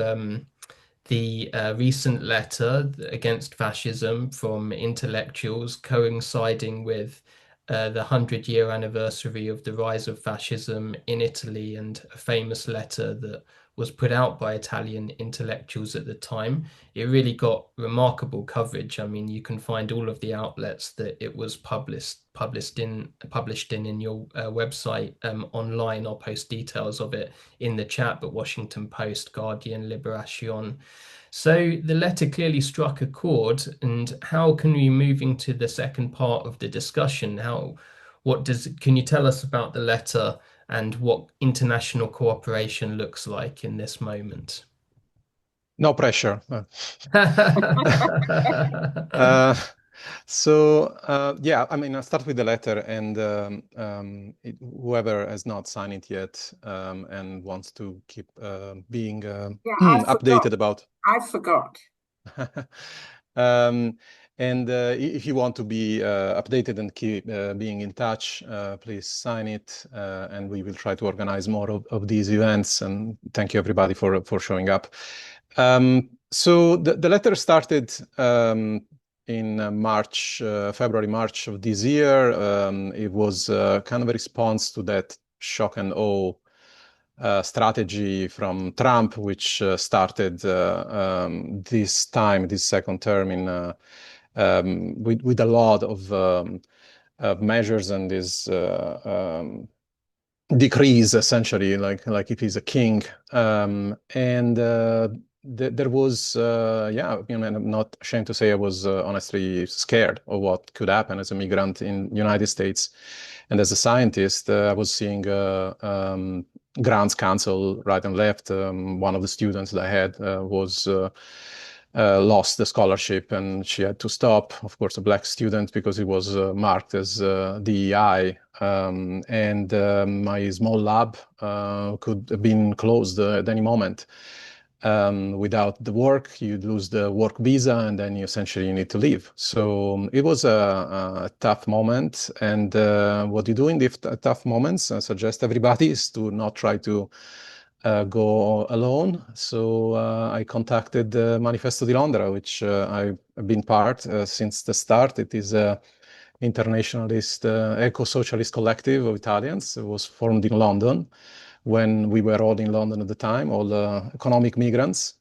the recent letter against fascism from intellectuals coinciding with the 100-year anniversary of the rise of fascism in Italy, and a famous letter that was put out by Italian intellectuals at the time, it really got remarkable coverage. I mean, you can find all of the outlets that it was published in your website online. I'll post details of it in the chat, but Washington Post, Guardian, Liberation. So the letter clearly struck a chord. And how can we, moving to the second part of the discussion, can you tell us about the letter and what international cooperation looks like in this moment? No pressure. Yeah, I mean, I'll start with the letter, and whoever has not signed it yet and wants to keep being updated about. I forgot. And if you want to be updated and keep being in touch, please sign it, and we will try to organize more of these events. And thank you everybody for showing up. So the letter started in February, March of this year. It was kind of a response to that shock and awe strategy from Trump, which started this second term with a lot of measures and these decrees, essentially, like if he's a king. There was, I'm not ashamed to say I was honestly scared of what could happen as a migrant in the United States. And as a scientist, I was seeing grants cancelled right and left. One of the students that I had lost the scholarship, and she had to stop. Of course, a black student, because it was marked as DEI. My small lab could have been closed at any moment. Without the work, you lose the work visa, and then you essentially need to leave. So it was a tough moment. And what you do in the tough moments, I suggest everybody, is to not try to go alone. So I contacted Manifesto di Londra, which I've been part since the start. It is an internationalist, eco-socialist collective of Italians. It was formed in London when we were all in London at the time, all economic migrants.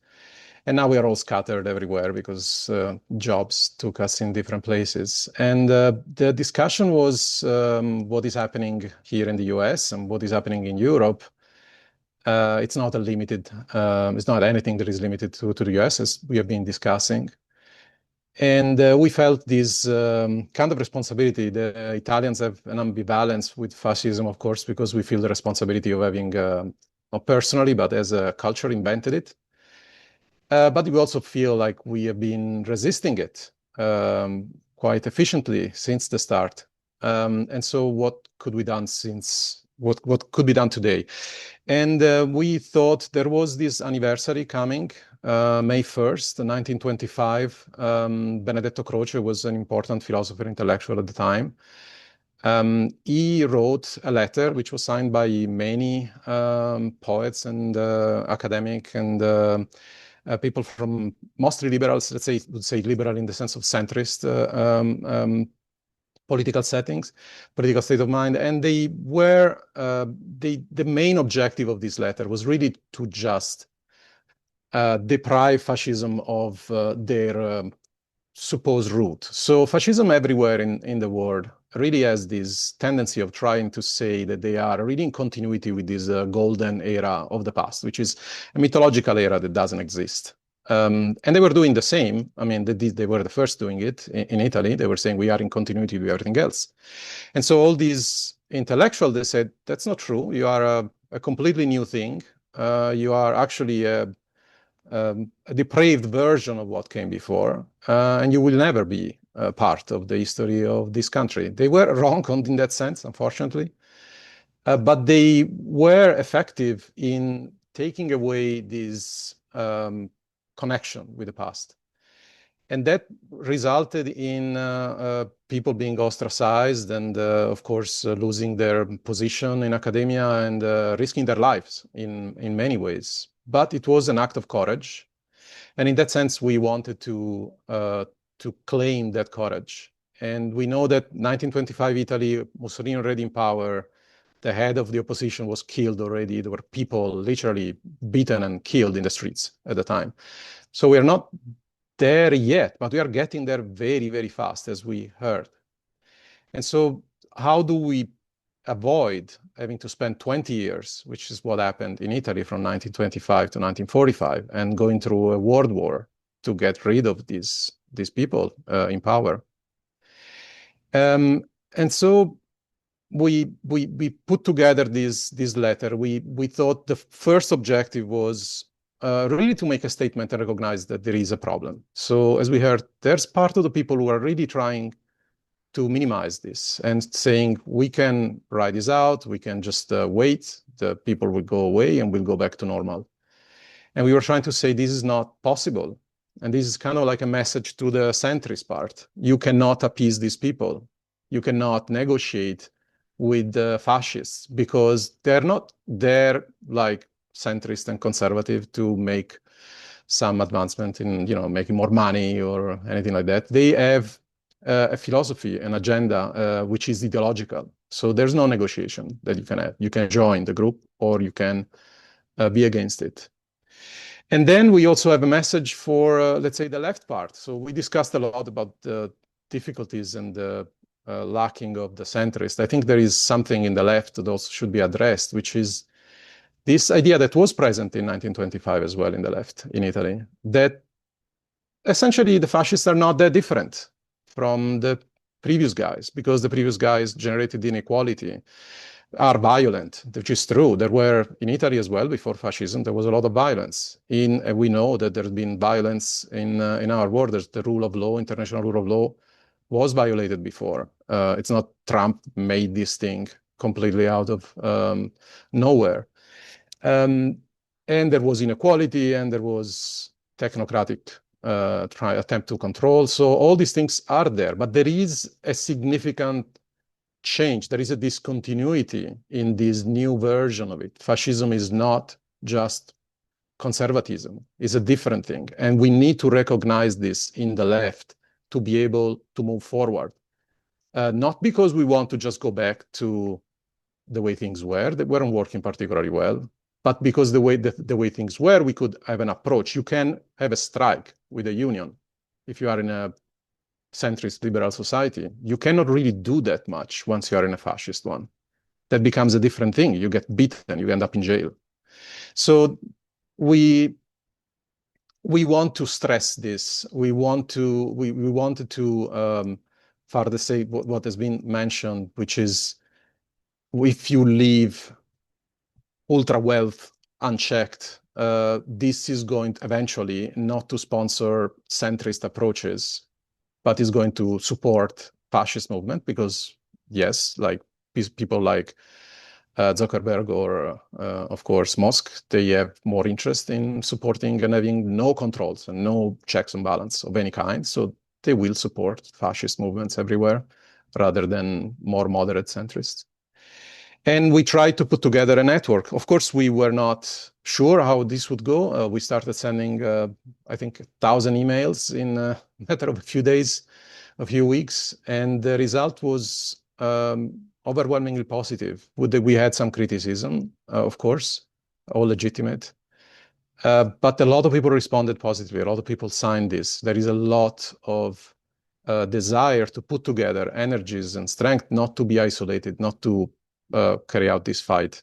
And now we are all scattered everywhere because jobs took us in different places. And the discussion was what is happening here in the US and what is happening in Europe. It's not it's not anything that is limited to the US, as we have been discussing. And we felt this kind of responsibility. The Italians have an ambivalence with fascism, of course, because we feel the responsibility of having, not personally, but as a culture, invented it. But we also feel like we have been resisting it quite efficiently since the start. And so what could be done what could be done today? And we thought there was this anniversary coming, May 1st, 1925. Benedetto Croce was an important philosopher, intellectual at the time. He wrote a letter which was signed by many poets and academic and people from mostly liberals, would say liberal in the sense of centrist political settings, political state of mind. And they were, the main objective of this letter was really to just deprive fascism of their supposed root. So fascism everywhere in the world really has this tendency of trying to say that they are really in continuity with this golden era of the past, which is a mythological era that doesn't exist. And they were doing the same. I mean, they were the first doing it in Italy. They were saying we are in continuity with everything else. And so all these intellectuals, they said, that's not true. You are a completely new thing. You are actually a depraved version of what came before, and you will never be part of the history of this country. They were wrong in that sense, unfortunately. But they were effective in taking away this connection with the past. And that resulted in people being ostracized and, of course, losing their position in academia and risking their lives in many ways. But it was an act of courage. And in that sense, we wanted to claim that courage. And we know that 1925 Italy, Mussolini already in power, The head of the opposition was killed already. There were people literally beaten and killed in the streets at the time. So we are not there yet, but we are getting there very, very fast, as we heard. And so how do we avoid having to spend 20 years, which is what happened in Italy from 1925 to 1945, and going through a world war to get rid of these people in power? And so we put together this letter. We thought the first objective was really to make a statement and recognize that there is a problem. So as we heard, there's part of the people who are really trying to minimize this and saying, we can ride this out, we can just wait, the people will go away and we'll go back to normal. And we were trying to say this is not possible. And this is kind of like a message to the centrist part. You cannot appease these people. You cannot negotiate with the fascists because they're not there like centrist and conservative to make some advancement in, making more money or anything like that. They have a philosophy, an agenda, which is ideological. So there's no negotiation that you can have. You can join the group or you can be against it. And then we also have a message for, let's say, the left part. So we discussed a lot about the difficulties and the lacking of the centrist. I think there is something in the left that also should be addressed, which is this idea that was present in 1925 as well in the left in Italy, that essentially the fascists are not that different from the previous guys, because the previous guys generated inequality, are violent, which is true. There were, in Italy as well, before fascism, there was a lot of violence. We know that there's been violence in our borders. The rule of law, international rule of law, was violated before. It's not Trump made this thing completely out of nowhere. And there was inequality and there was technocratic attempt to control. So all these things are there, but there is a significant change. There is a discontinuity in this new version of it. Fascism is not just conservatism. It's a different thing. And we need to recognize this in the left to be able to move forward. Not because we want to just go back to the way things were, that weren't working particularly well, but because the way things were, we could have an approach. You can have a strike with a union if you are in a centrist liberal society. You cannot really do that much once you are in a fascist one. That becomes a different thing. You get beaten, you end up in jail. So we want to stress this. We wanted to further say what has been mentioned, which is if you leave ultra wealth unchecked, this is going to eventually not to sponsor centrist approaches, but is going to support fascist movement because, yes, like people like Zuckerberg or, of course, Musk, they have more interest in supporting and having no controls and no checks and balance of any kind. So they will support fascist movements everywhere rather than more moderate centrists. And we tried to put together a network. Of course, we were not sure how this would go. We started sending, I think, 1,000 emails in a matter of a few days, a few weeks. And the result was overwhelmingly positive. We had some criticism, of course, all legitimate. But a lot of people responded positively. A lot of people signed this. There is a lot of desire to put together energies and strength, not to be isolated, not to carry out this fight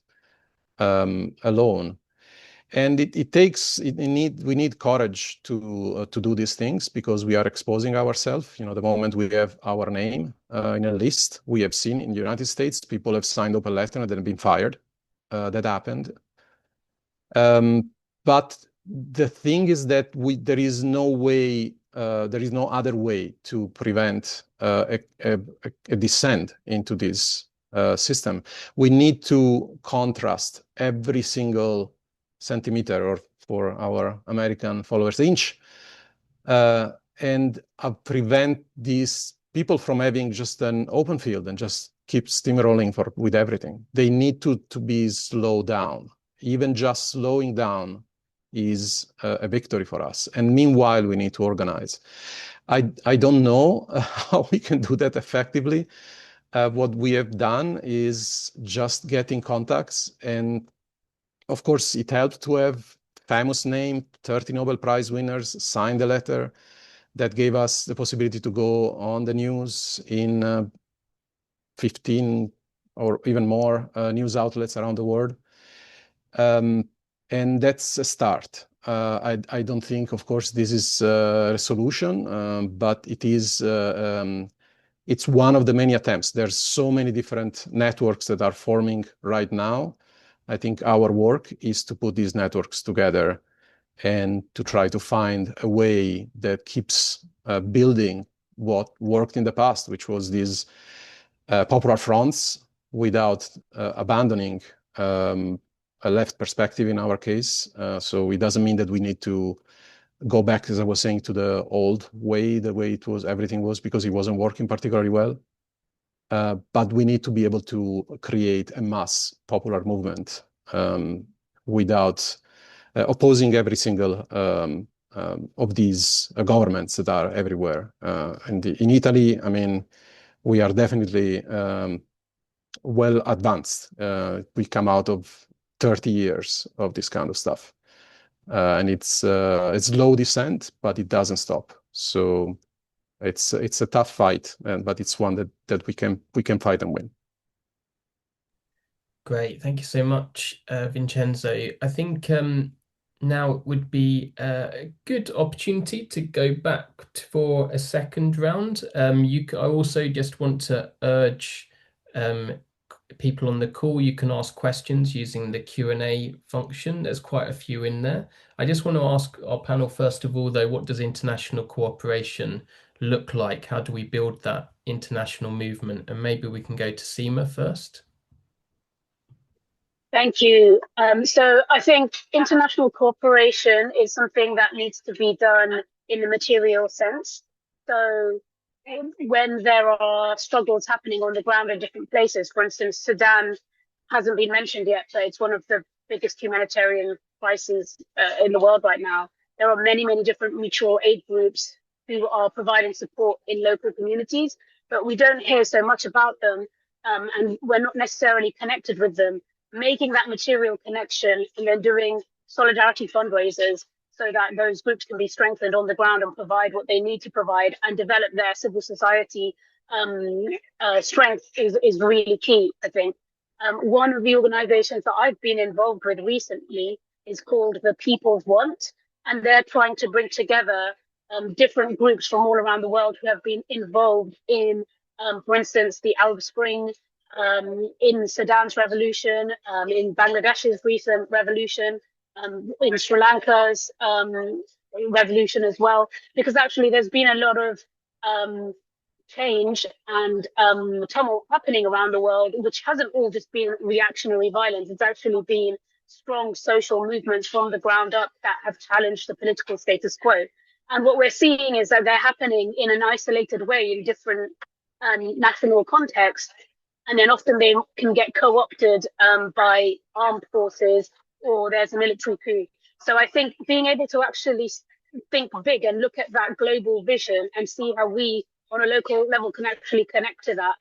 alone. And we need courage to do these things because we are exposing ourselves. The moment we have our name in a list, we have seen in the United States, people have signed up a letter and then been fired. That happened. But the thing is that there is no way, there is no other way to prevent a descent into this system. We need to contrast every single centimeter, or for our American followers, inch, and prevent these people from having just an open field and just keep steamrolling with everything. They need to be slowed down. Even just slowing down is a victory for us. And meanwhile, we need to organize. I don't know how we can do that effectively. What we have done is just getting contacts, and of course it helped to have famous name, 30 Nobel Prize winners signed a letter that gave us the possibility to go on the news in 15 or even more news outlets around the world. And that's a start. I don't think, of course, this is a solution, but it is it's one of the many attempts. There's so many different networks that are forming right now. I think our work is to put these networks together and to try to find a way that keeps building what worked in the past, which was these popular fronts without abandoning a left perspective in our case. So it doesn't mean that we need to go back, as I was saying, to the old way, the way it was, everything was, because it wasn't working particularly well. But we need to be able to create a mass popular movement without opposing every single of these governments that are everywhere. And in Italy, I mean, we are definitely well advanced. We come out of 30 years of this kind of stuff. And it's low descent, but it doesn't stop. So it's a tough fight, but it's one that we can fight and win. Great, thank you so much, Vincenzo. I think now would be a good opportunity to go back for a second round. I also just want to urge people on the call, you can ask questions using the Q&A function. There's quite a few in there. I just want to ask our panel, first of all, though, what does international cooperation look like? How do we build that international movement? And maybe we can go to Seema first. Thank you. So I think international cooperation is something that needs to be done in the material sense. So when there are struggles happening on the ground in different places, for instance, Sudan hasn't been mentioned yet, but it's one of the biggest humanitarian crises in the world right now. There are many, many different mutual aid groups who are providing support in local communities, but we don't hear so much about them, and we're not necessarily connected with them. Making that material connection and then doing solidarity fundraisers so that those groups can be strengthened on the ground and provide what they need to provide and develop their civil society strength is really key, I think. One of the organizations that I've been involved with recently is called the People's Want, and they're trying to bring together different groups from all around the world who have been involved in, for instance, the Arab Spring, in Sudan's revolution, in Bangladesh's recent revolution, in Sri Lanka's revolution as well, because actually there's been a lot of change and tumult happening around the world, which hasn't all just been reactionary violence. It's actually been strong social movements from the ground up that have challenged the political status quo. And what we're seeing is that they're happening in an isolated way in different national contexts. And then often they can get co-opted by armed forces, or there's a military coup. So I think being able to actually think big and look at that global vision and see how we on a local level can actually connect to that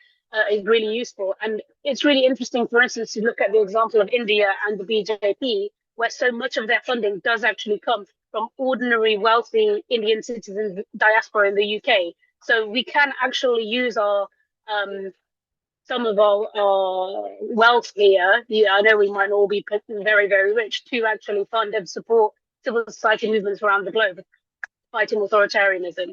is really useful. And it's really interesting, for instance, to look at the example of India and the BJP, where so much of their funding does actually come from ordinary wealthy Indian citizens diaspora in the UK. So we can actually use our some of our wealth here. I know we might all be very, very rich to actually fund and support civil society movements around the globe fighting authoritarianism.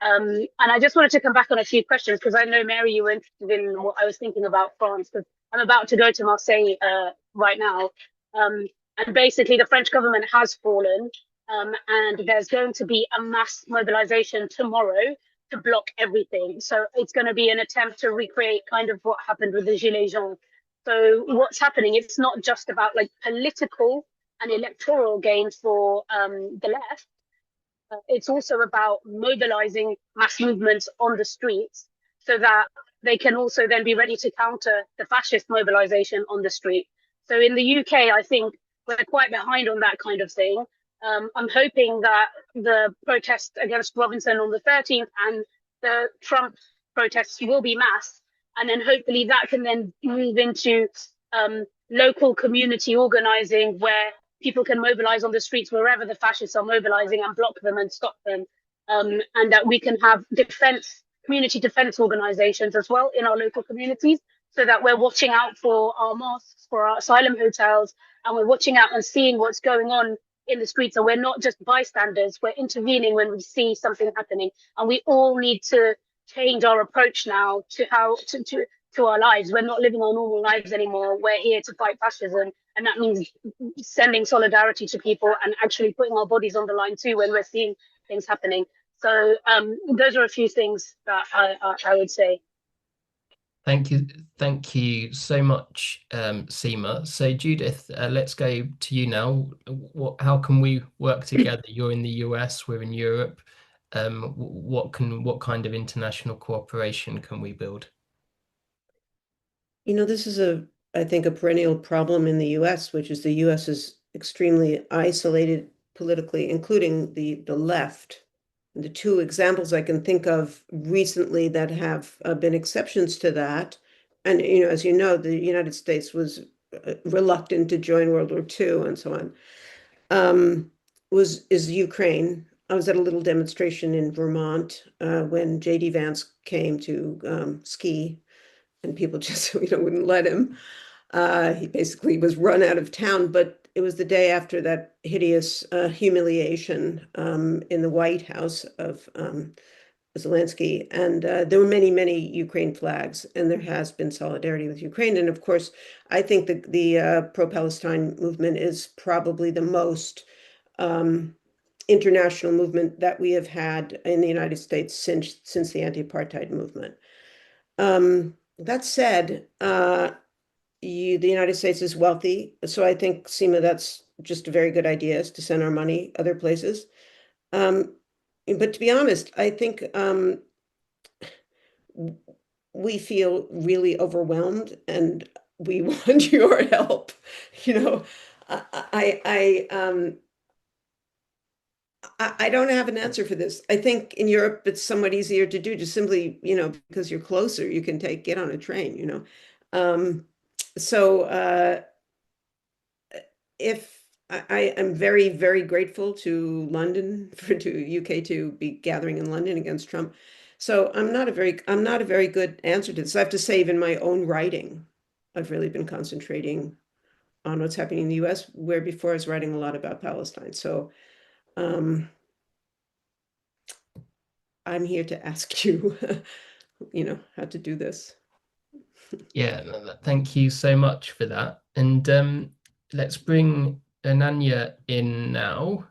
And I just wanted to come back on a few questions because I know, Mary, you were interested in what I was thinking about France, because I'm about to go to Marseille right now. And basically the French government has fallen, and there's going to be a mass mobilization tomorrow to block everything. So it's going to be an attempt to recreate kind of what happened with the Gilets jaunes. So what's happening, it's not just about like political and electoral gains for the left. It's also about mobilizing mass movements on the streets so that they can also then be ready to counter the fascist mobilization on the street. So in the UK, I think we're quite behind on that kind of thing. I'm hoping that the protests against Robinson on the 13th and the Trump protests will be mass, And then hopefully that can then move into local community organizing, where people can mobilize on the streets wherever the fascists are mobilizing and block them and stop them. And that we can have community defense organizations as well in our local communities, so that we're watching out for our mosques, for our asylum hotels, and we're watching out and seeing what's going on in the streets. And we're not just bystanders, we're intervening when we see something happening. And we all need to change our approach now to how to our lives. We're not living our normal lives anymore. We're here to fight fascism. And that means sending solidarity to people and actually putting our bodies on the line too when we're seeing things happening. So those are a few things that I would say. Thank you so much, Seema. So Judith, let's go to you now. How can we work together? You're in the US, we're in Europe. What kind of international cooperation can we build? This is I think, a perennial problem in the US, which is the US is extremely isolated politically, including the left. And the two examples I can think of recently that have been exceptions to that, and as you know, the United States was reluctant to join World War II and so on, is Ukraine. I was at a little demonstration in Vermont when J.D. Vance came to ski, and people just wouldn't let him. He basically was run out of town, but it was the day after that hideous humiliation in the White House of Zelensky. And there were many, many Ukraine flags, and there has been solidarity with Ukraine. And of course, I think the pro-Palestine movement is probably the most international movement that we have had in the United States since the anti-apartheid movement. That said, the United States is wealthy, so I think, Seema, that's just a very good idea, is to send our money other places. But to be honest, I think we feel really overwhelmed, and we want your help. I don't have an answer for this. I think in Europe it's somewhat easier to do, just simply, because you're closer, you can get on a train. So if I am very, very grateful to London to UK to be gathering in London against Trump. So I'm not a very good answer to this. I have to say, even my own writing, I've really been concentrating on what's happening in the US, where before I was writing a lot about Palestine. So I'm here to ask you, how to do this. Yeah, thank you so much for that. And let's bring Ananya in now.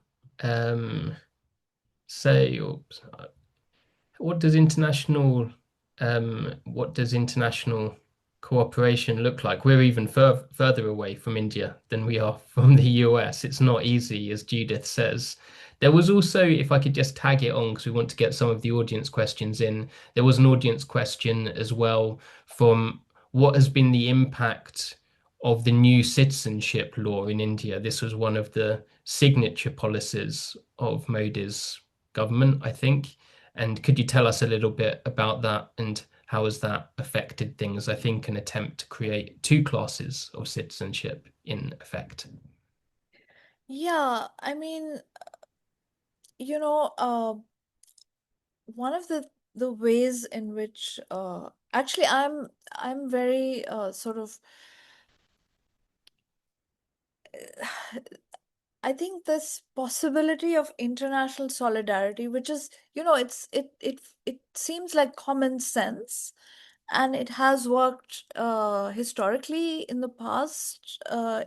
So, what does international cooperation look like? We're even further away from India than we are from the US. It's not easy, as Judith says. There was also, if I could just tag it on, because we want to get some of the audience questions in, there was an audience question as well from what has been the impact of the new citizenship law in India. This was one of the signature policies of Modi's government, I think. And could you tell us a little bit about that, and how has that affected things? I think an attempt to create two classes of citizenship in effect. Yeah, I mean, one of the ways in which actually I'm very sort of I think this possibility of international solidarity, which is, it seems like common sense, and it has worked historically in the past,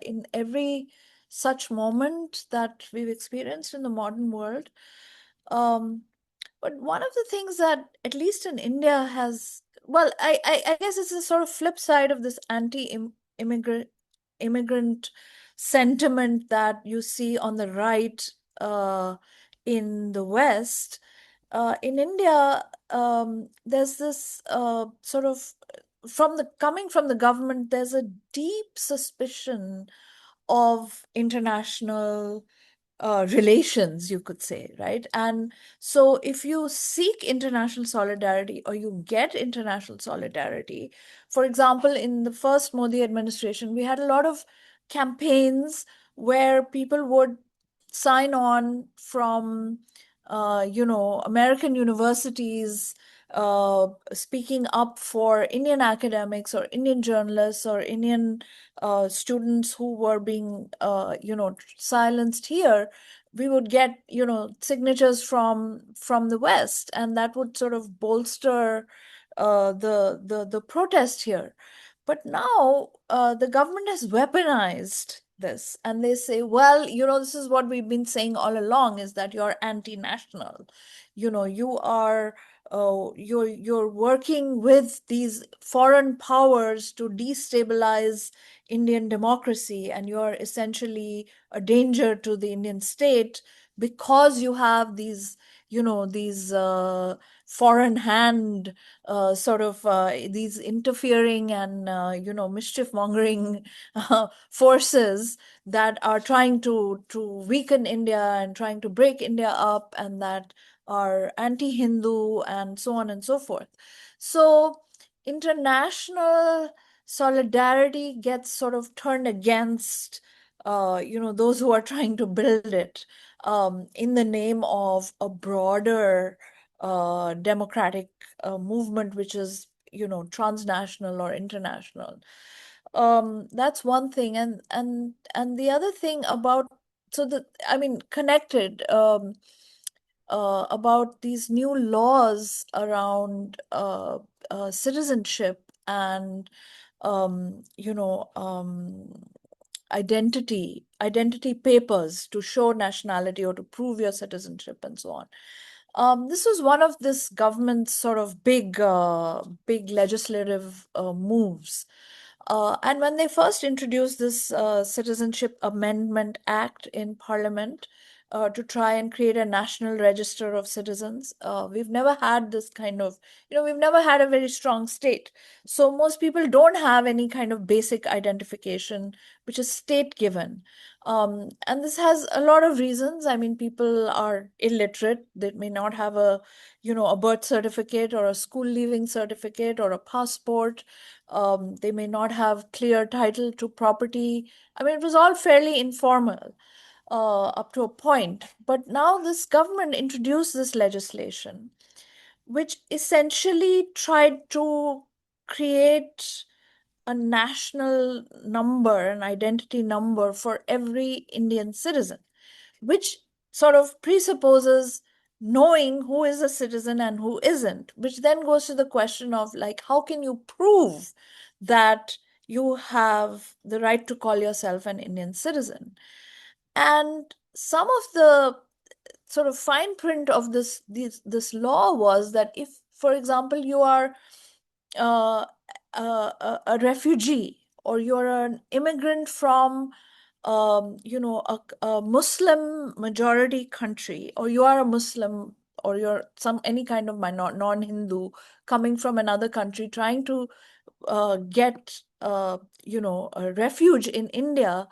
in every such moment that we've experienced in the modern world. But one of the things that, at least in India, has, well, I guess it's a sort of flip side of this immigrant sentiment that you see on the right in the West. In India, there's this sort of, coming from the government, there's a deep suspicion of international relations, you could say, right? And so if you seek international solidarity or you get international solidarity, for example, in the first Modi administration, we had a lot of campaigns where people would sign on from, American universities, speaking up for Indian academics or Indian journalists or Indian students who were being, silenced here. We would get, signatures from the West, and that would sort of bolster the protest here. But now the government has weaponized this, and they say, well, this is what we've been saying all along, is that you're anti-national. You are you're working with these foreign powers to destabilize Indian democracy, and you're essentially a danger to the Indian state because you have these foreign hand these interfering and mischief mongering forces that are trying to weaken India and trying to break India up, and that are anti-Hindu and so on and so forth. So international solidarity gets sort of turned against those who are trying to build it in the name of a broader democratic movement, which is transnational or international. That's one thing, and the other thing about, connected about these new laws around citizenship and identity papers to show nationality or to prove your citizenship and so on. This was one of this government's sort of big legislative moves. And when they first introduced this Citizenship Amendment Act in Parliament to try and create a national register of citizens, we've never had this kind of, we've never had a very strong state. So most people don't have any kind of basic identification, which is state given. And this has a lot of reasons. I mean, people are illiterate. They may not have a birth certificate or a school leaving certificate or a passport. They may not have clear title to property. I mean, it was all fairly informal up to a point. But now this government introduced this legislation, which essentially tried to create a national number, an identity number for every Indian citizen, which sort of presupposes knowing who is a citizen and who isn't, which then goes to the question of, like, how can you prove that you have the right to call yourself an Indian citizen? And some of the sort of fine print of this law was that if, for example, you are a refugee, or you're an immigrant from a Muslim majority country, or you are a Muslim, or you're any kind of non-Hindu coming from another country trying to get a refuge in India,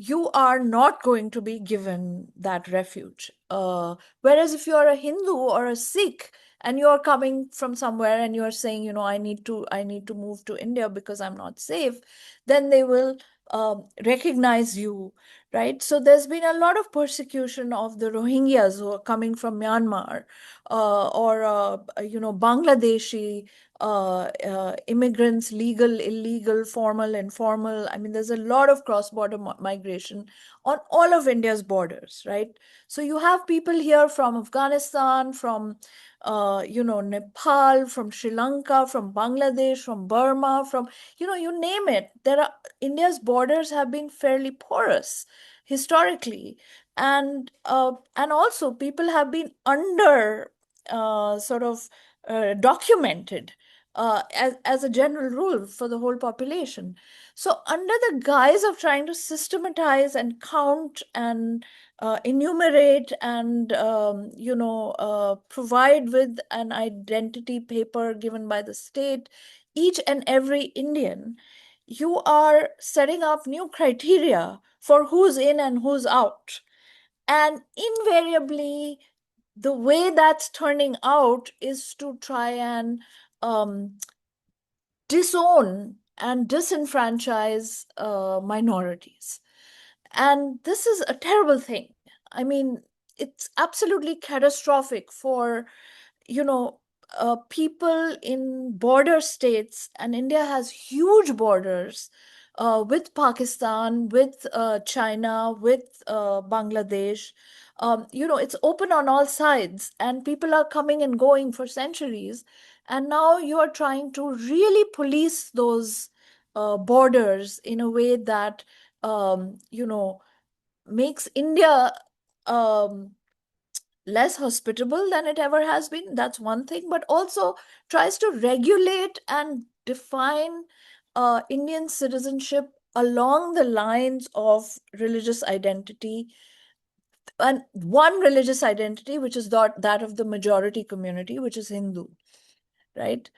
you are not going to be given that refuge. Whereas if you are a Hindu or a Sikh and you're coming from somewhere and you're saying, I need to move to India because I'm not safe, then they will recognize you, right? So there's been a lot of persecution of the Rohingyas who are coming from Myanmar, or Bangladeshi immigrants, legal, illegal, formal, informal. I mean, there's a lot of cross-border migration on all of India's borders, right? So you have people here from Afghanistan, from Nepal, from Sri Lanka, from Bangladesh, from Burma, from, you name it. India's borders have been fairly porous historically. And also people have been under documented as a general rule for the whole population. So under the guise of trying to systematize and count and enumerate and provide with an identity paper given by the state each and every Indian, you are setting up new criteria for who's in and who's out. And invariably, the way that's turning out is to try and disown and disenfranchise minorities. And this is a terrible thing. I mean, it's absolutely catastrophic for, people in border states, and India has huge borders with Pakistan, with China, with Bangladesh. It's open on all sides, and people are coming and going for centuries. And now you are trying to really police those borders in a way that, makes India less hospitable than it ever has been. That's one thing, but also tries to regulate and define Indian citizenship along the lines of religious identity. And one religious identity, which is that of the majority community, which is Hindu, right?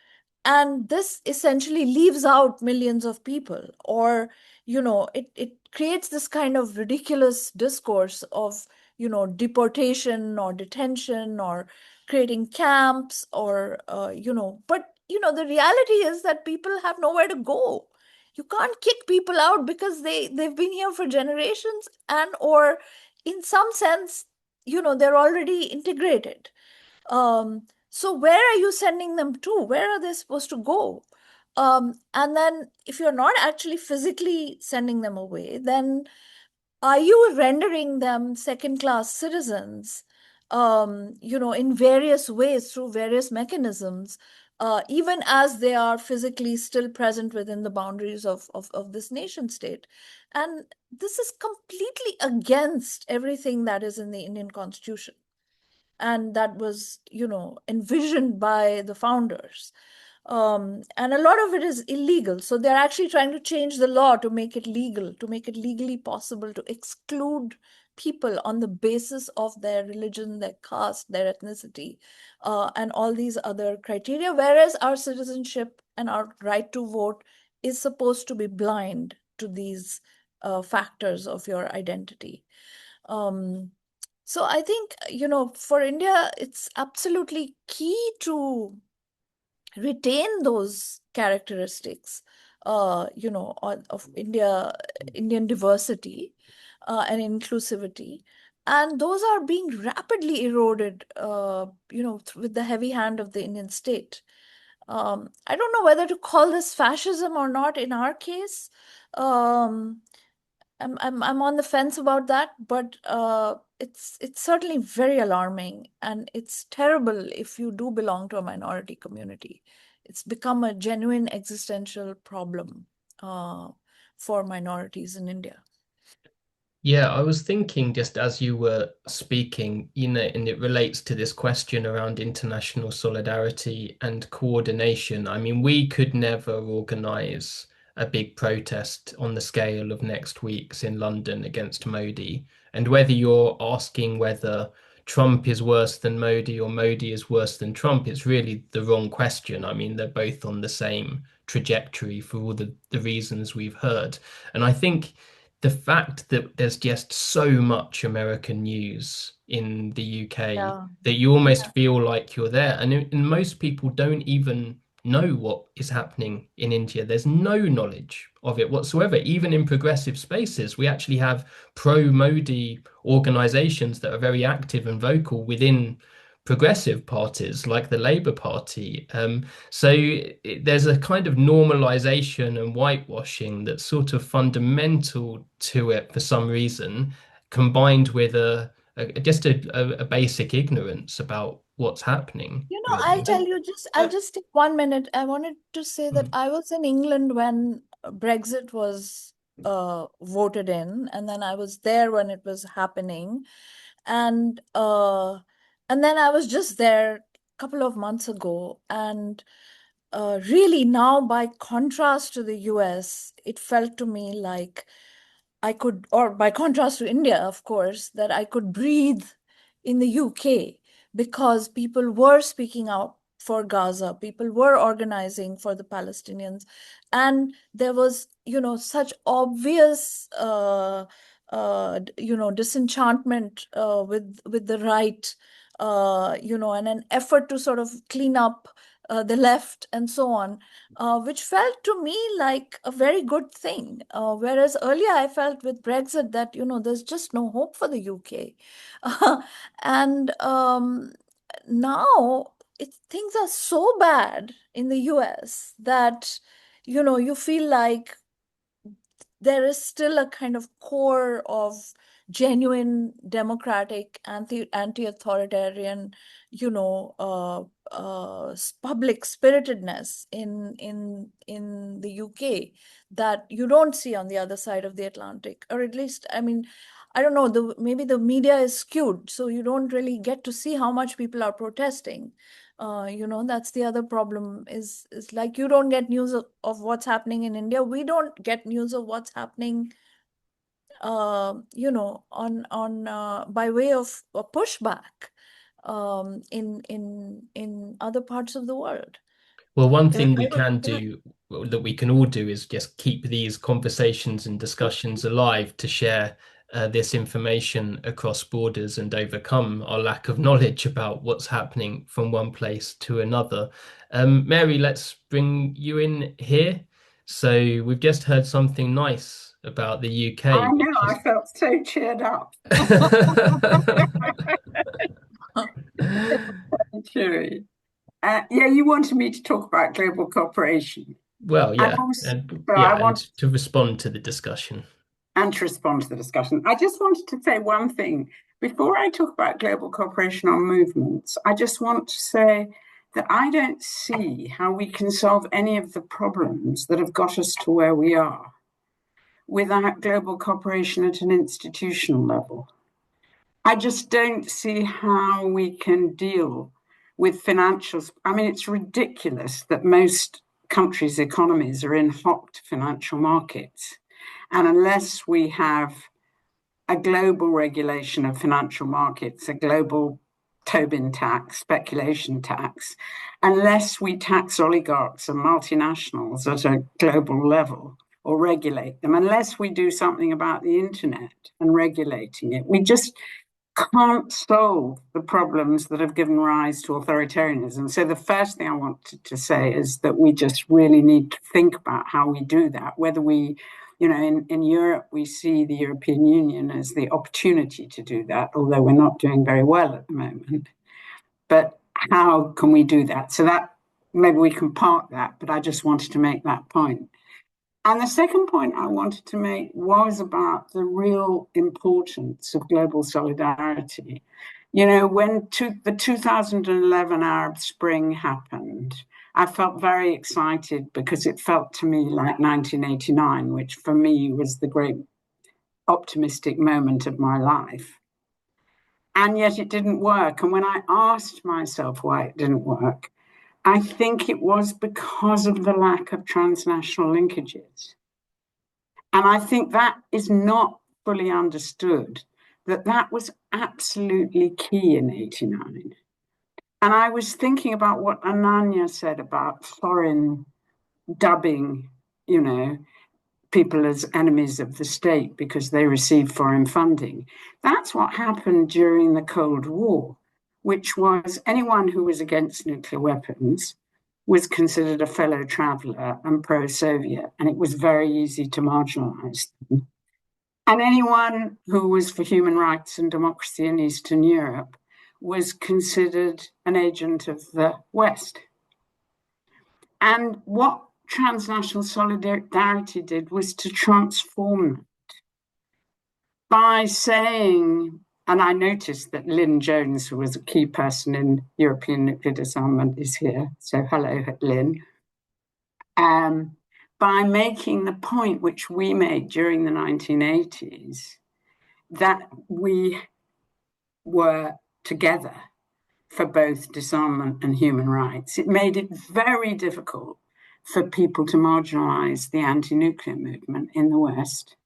And this essentially leaves out millions of people, or it creates this kind of ridiculous discourse of deportation or detention or creating camps, or but the reality is that people have nowhere to go. You can't kick people out because they've been here for generations, and or in some sense they're already integrated. So where are you sending them to? Where are they supposed to go? And then if you're not actually physically sending them away, then are you rendering them second-class citizens, in various ways through various mechanisms, even as they are physically still present within the boundaries of this nation state? And this is completely against everything that is in the Indian Constitution, and that was envisioned by the founders. And a lot of it is illegal, so they're actually trying to change the law to make it legal, to make it legally possible to exclude people on the basis of their religion, their caste, their ethnicity, and all these other criteria, whereas our citizenship and our right to vote is supposed to be blind to these factors of your identity. So I think, for India, it's absolutely key to retain those characteristics, of Indian diversity and inclusivity. And those are being rapidly eroded, with the heavy hand of the Indian state. I don't know whether to call this fascism or not in our case. Um, I'm on the fence about that, but it's certainly very alarming, and it's terrible if you do belong to a minority community. It's become a genuine existential problem for minorities in India. Yeah, I was thinking just as you were speaking, and it relates to this question around international solidarity and coordination. I mean, we could never organize a big protest on the scale of next week's in London against Modi. And whether you're asking whether Trump is worse than Modi or Modi is worse than Trump, it's really the wrong question. I mean, they're both on the same trajectory for all the reasons we've heard. And I think the fact that there's just so much American news in the UK Yeah. that you almost feel like you're there. And most people don't even know what is happening in India. There's no knowledge of it whatsoever. Even in progressive spaces, we actually have pro-Modi organizations that are very active and vocal within progressive parties like the Labour Party. So there's a kind of normalization and whitewashing that's sort of fundamental to it for some reason, combined with just a basic ignorance about what's happening, I'll really. tell you, I'll just take 1 minute. I wanted to say that Mm. I was in England when Brexit was voted in, and then I was there when it was happening. And then I was just there a couple of months ago, and really now, by contrast to the US, it felt to me like I could, or by contrast to India, of course, that I could breathe in the UK because people were speaking out for Gaza. People were organizing for the Palestinians. And there was, such obvious, disenchantment with the right, and an effort to sort of clean up the left and so on, which felt to me like a very good thing. Whereas earlier I felt with Brexit that, there's just no hope for the UK. And now things are so bad in the US that, you feel like there is still a kind of core of genuine democratic anti-authoritarian, public spiritedness in the UK that you don't see on the other side of the Atlantic, or at least, I mean, I don't know, maybe the media is skewed, so you don't really get to see how much people are protesting. That's the other problem is like you don't get news of what's happening in India. We don't get news of what's happening, on by way of a pushback in other parts of the world. Well, one thing we can do, that we can all do, is just keep these conversations and discussions alive to share this information across borders and overcome our lack of knowledge about what's happening from one place to another. Mary, let's bring you in here. So we've just heard something nice about the UK. I know, I felt so cheered up. Cheery. Yeah, you wanted me to talk about global cooperation. Well, yeah, and to respond to the discussion. And to respond to the discussion. I just wanted to say one thing. Before I talk about global cooperation on movements, I just want to say that I don't see how we can solve any of the problems that have got us to where we are without global cooperation at an institutional level. I just don't see how we can deal with financials. I mean, it's ridiculous that most countries' economies are in hot financial markets. And unless we have a global regulation of financial markets, a global Tobin tax, speculation tax, unless we tax oligarchs and multinationals at a global level or regulate them, unless we do something about the internet and regulating it, we just can't solve the problems that have given rise to authoritarianism. So the first thing I wanted to say is that we just really need to think about how we do that, whether we, in Europe, we see the European Union as the opportunity to do that, although we're not doing very well at the moment. But how can we do that? So that maybe we can park that, but I just wanted to make that point. And the second point I wanted to make was about the real importance of global solidarity. When the 2011 Arab Spring happened, I felt very excited because it felt to me like 1989, which for me was the great optimistic moment of my life. And yet it didn't work. And when I asked myself why it didn't work, I think it was because of the lack of transnational linkages. And I think that is not fully understood, that was absolutely key in 89. And I was thinking about what Ananya said about foreign dubbing, people as enemies of the state because they receive foreign funding. That's what happened during the Cold War, which was anyone who was against nuclear weapons was considered a fellow traveler and pro-Soviet, and it was very easy to marginalize them. And anyone who was for human rights and democracy in Eastern Europe was considered an agent of the West. And what transnational solidarity did was to transform that by saying, and I noticed that Lynn Jones, who was a key person in European nuclear disarmament, is here. So hello, Lynn. By making the point which we made during the 1980s, that we were together for both disarmament and human rights. It made it very difficult for people to marginalize the anti-nuclear movement in the West.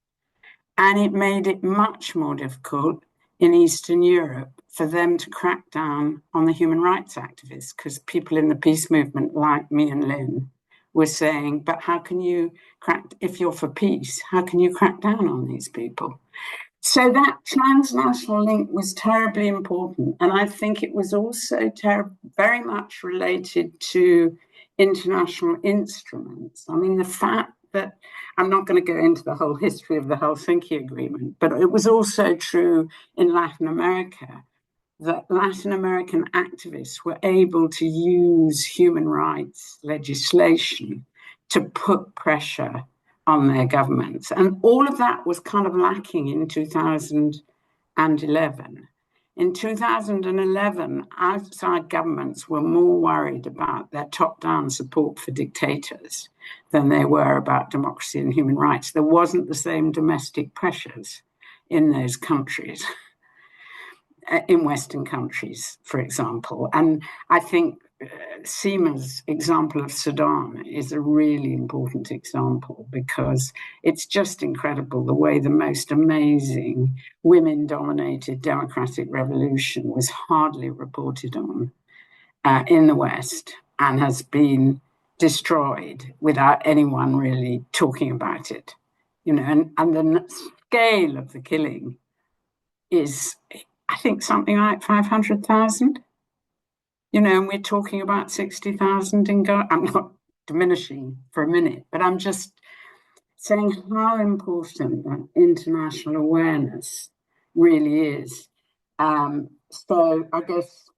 And it made it much more difficult in Eastern Europe for them to crack down on the human rights activists, because people in the peace movement like me and Lynn were saying, but how can you if you're for peace, how can you crack down on these people? So that transnational link was terribly important. And I think it was also very much related to international instruments. I mean, the fact that, I'm not going to go into the whole history of the Helsinki Agreement, but it was also true in Latin America, that Latin American activists were able to use human rights legislation to put pressure on their governments. And all of that was kind of lacking in 2011. In 2011, outside governments were more worried about their top-down support for dictators than they were about democracy and human rights. There wasn't the same domestic pressures in those countries, in Western countries, for example. And I think Seema's example of Sudan is a really important example, because it's just incredible the way the most amazing women-dominated democratic revolution was hardly reported on in the West and has been destroyed without anyone really talking about it. And the scale of the killing is, I think, something like 500,000. And we're talking about 60,000 in Gaza. I'm not diminishing for a minute, but I'm just saying how important that international awareness really is. So I guess,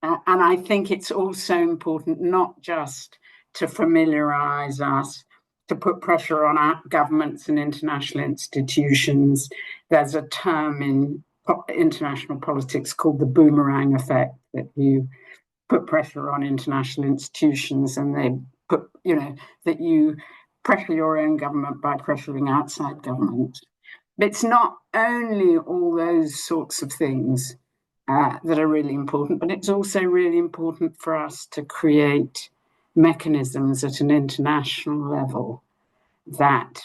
and I think it's also important not just to familiarize us, to put pressure on our governments and international institutions. There's a term in international politics called the boomerang effect, that you put pressure on international institutions and they put, that you pressure your own government by pressuring outside government. But it's not only all those sorts of things that are really important, but it's also really important for us to create mechanisms at an international level that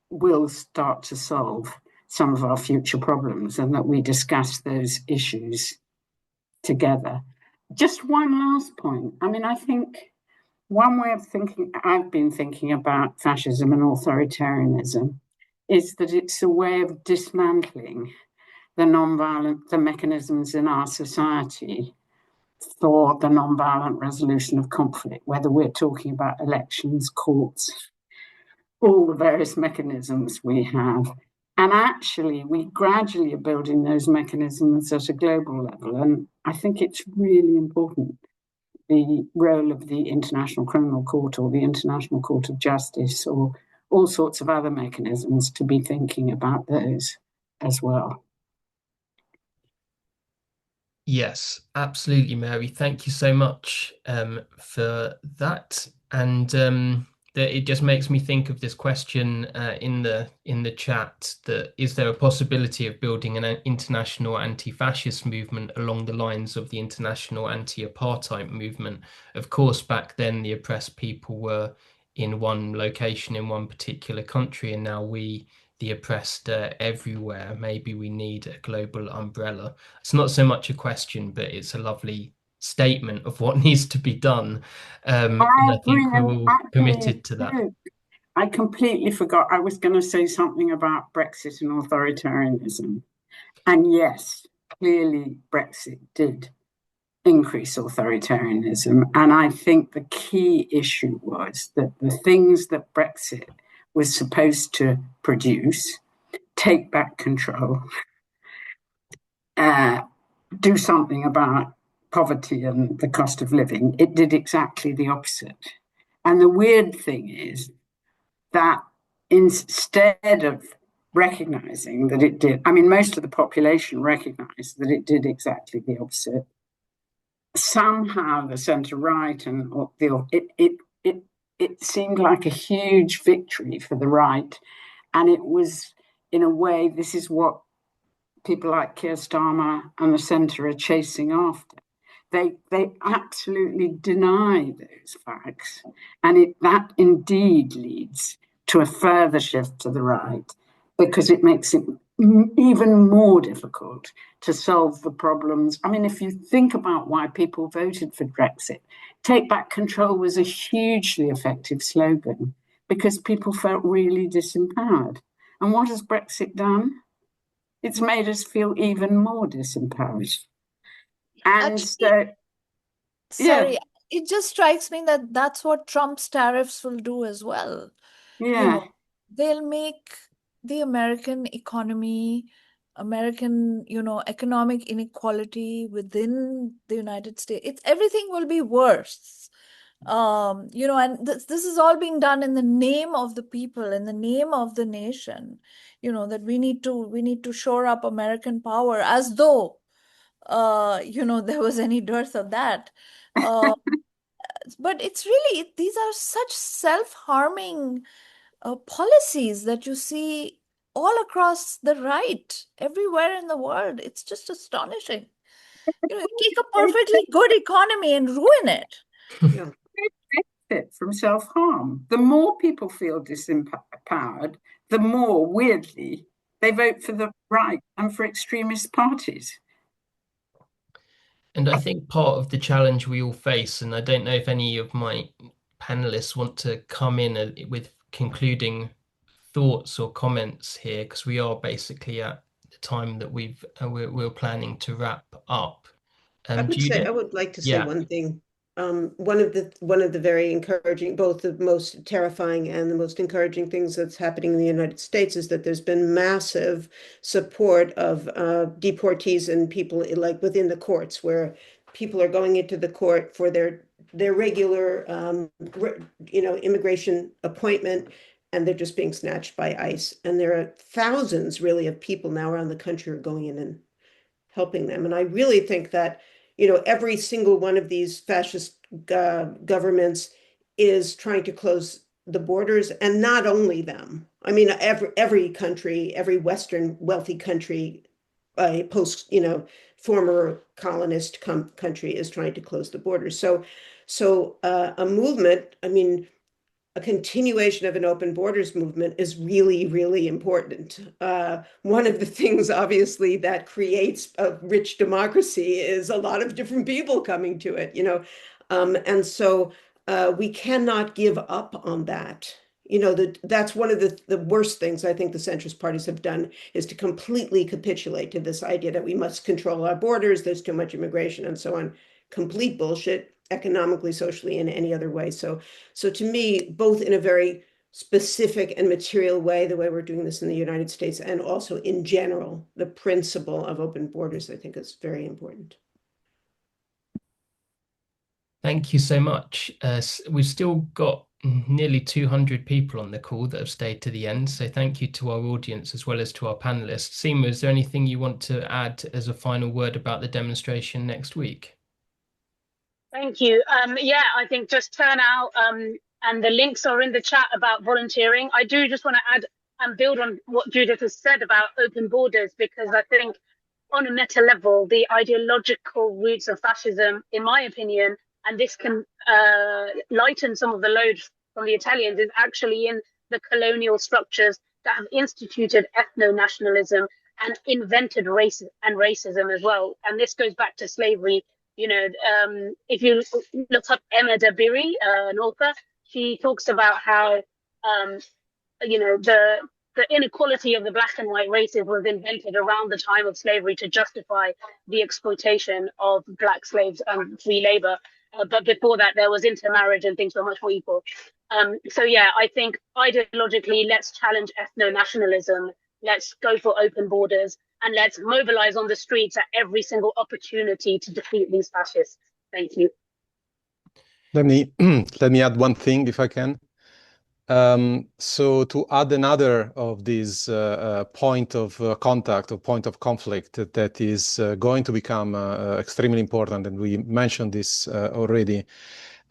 will start to solve some of our future problems, and that we discuss those issues together. Just one last point. I mean, I think one way of thinking, I've been thinking about fascism and authoritarianism, is that it's a way of dismantling the mechanisms in our society for the non-violent resolution of conflict, whether we're talking about elections, courts, all the various mechanisms we have. And actually, we gradually are building those mechanisms at a global level. And I think it's really important, the role of the International Criminal Court or the International Court of Justice or all sorts of other mechanisms, to be thinking about those as well. Yes, absolutely, Mary. Thank you so much for that. And it just makes me think of this question in the chat, that is there a possibility of building an international anti-fascist movement along the lines of the international anti-apartheid movement? Of course, back then the oppressed people were in one location in one particular country, and now the oppressed everywhere. Maybe we need a global umbrella. It's not so much a question, but it's a lovely statement of what needs to be done. And I think we're all committed to that. I completely forgot. I was going to say something about Brexit and authoritarianism. And yes, clearly Brexit did increase authoritarianism. And I think the key issue was that the things that Brexit was supposed to produce, take back control, do something about poverty and the cost of living, it did exactly the opposite. And the weird thing is that instead of recognizing that it did, I mean, most of the population recognized that it did exactly the opposite. Somehow the centre right and it seemed like a huge victory for the right. And it was, in a way, this is what people like Keir Starmer and the centre are chasing after. They absolutely deny those facts. And that indeed leads to a further shift to the right, because it makes it even more difficult to solve the problems. I mean, if you think about why people voted for Brexit, take back control was a hugely effective slogan because people felt really disempowered. And what has Brexit done? It's made us feel even more disempowered. And Actually, so, yeah, sorry, it just strikes me that that's what Trump's tariffs will do as well. You yeah. know, they'll make the American economy, American, economic inequality within the United States, everything will be worse. And this is all being done in the name of the people, in the name of the nation, that we need to shore up American power as though there was any dearth of that. Uh, but it's really, these are such self-harming policies that you see all across the right, everywhere in the world. It's just astonishing. You take a perfectly good economy and ruin it. Yeah. From self-harm. The more people feel disempowered, the more, weirdly, they vote for the right and for extremist parties. And I think part of the challenge we all face, and I don't know if any of my panelists want to come in with concluding thoughts or comments here, because we are basically at the time that we're planning to wrap up. I would like to say one thing. One of the very encouraging, both the most terrifying and the most encouraging things that's happening in the United States is that there's been massive support of deportees and people like within the courts, where people are going into the court for their regular, immigration appointment, and they're just being snatched by ICE. And there are thousands, really, of people now around the country who are going in and helping them. And I really think that every single one of these fascist governments is trying to close the borders, and not only them. I mean, every country, every Western wealthy country, former colonist country is trying to close the borders. So a movement, I mean, a continuation of an open borders movement is really, really important. One of the things, obviously, that creates a rich democracy is a lot of different people coming to it, and so we cannot give up on that. That's one of the worst things I think the centrist parties have done, is to completely capitulate to this idea that we must control our borders, there's too much immigration, and so on. Complete bullshit, economically, socially, in any other way. So to me, both in a very specific and material way, the way we're doing this in the United States, and also in general, the principle of open borders, I think is very important. Thank you so much. We've still got nearly 200 people on the call that have stayed to the end. So thank you to our audience as well as to our panelists. Seema, is there anything you want to add as a final word about the demonstration next week? Thank you. Yeah, I think just turn out, and the links are in the chat about volunteering. I do just want to add and build on what Judith has said about open borders, because I think on a meta level, the ideological roots of fascism, in my opinion, and this can lighten some of the load from the Italians, is actually in the colonial structures that have instituted ethno-nationalism and invented race and racism as well. And this goes back to slavery. If you look up Emma Dabiri, an author, she talks about how, the inequality of the black and white races was invented around the time of slavery to justify the exploitation of black slaves and free labor. But before that, there was intermarriage and things were much more equal. So yeah, I think ideologically, let's challenge ethno-nationalism. Let's go for open borders, and let's mobilize on the streets at every single opportunity to defeat these fascists. Thank you. Let me add one thing, if I can. So to add another of these point of contact or point of conflict that is going to become extremely important, and we mentioned this already.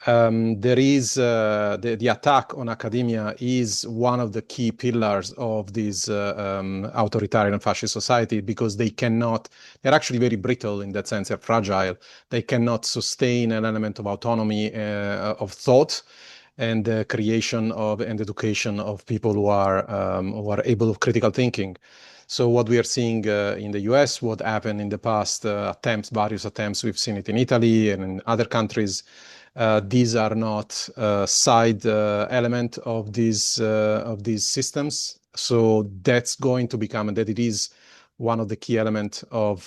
There is the attack on academia is one of the key pillars of this authoritarian fascist society, because they're actually very brittle in that sense, they're fragile. They cannot sustain an element of autonomy of thought and the creation of and education of people who are able of critical thinking. So what we are seeing in the US, what happened in the past various attempts, we've seen it in Italy and in other countries. These are not side element of these systems. So that's going to become, and that it is one of the key elements of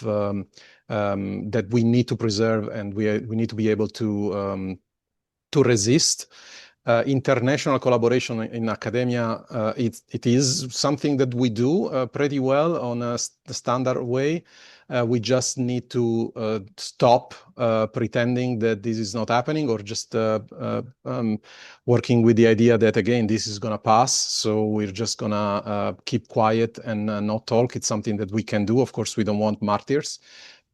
that we need to preserve, and we need to be able to resist. International collaboration in academia, it is something that we do pretty well on a standard way. We just need to stop pretending that this is not happening, or just working with the idea that, again, this is going to pass. So we're just going to keep quiet and not talk. It's something that we can do. Of course, we don't want martyrs.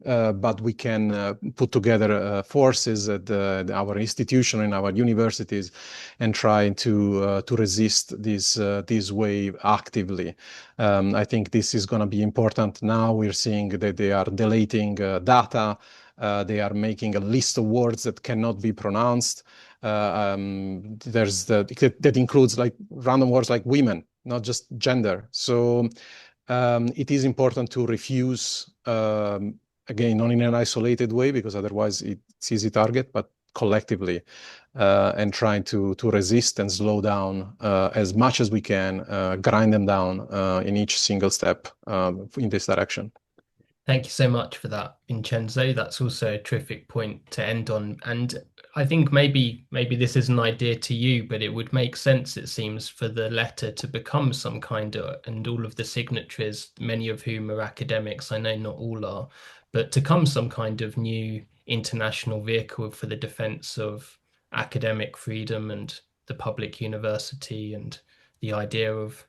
But we can put together forces at our institution and our universities and try to resist this wave actively. I think this is going to be important. Now we're seeing that they are deleting data. They are making a list of words that cannot be pronounced. That includes like random words like women, not just gender. So it is important to refuse. Again, not in an isolated way, because otherwise it's easy target, but collectively, and trying to resist and slow down as much as we can, grind them down in each single step in this direction. Thank you so much for that, Vincenzo. That's also a terrific point to end on. And I think maybe this is an idea to you, but it would make sense, it seems, for the letter to become some kind of, and all of the signatories, many of whom are academics, I know not all are, but to come some kind of new international vehicle for the defense of academic freedom and the public university, and the idea of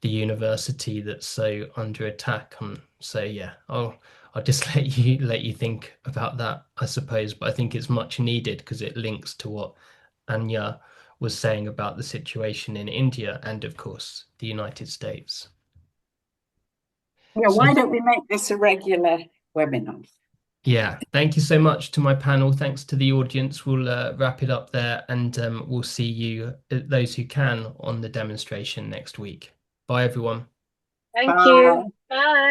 the university that's so under attack. So yeah, I'll just let you think about that, I suppose. But I think it's much needed because it links to what Anya was saying about the situation in India and, of course, the United States. Yeah, why don't we make this a regular webinar? Yeah, thank you so much to my panel. Thanks to the audience. We'll wrap it up there, and we'll see you, those who can, on the demonstration next week. Bye, everyone. Thank you. Bye.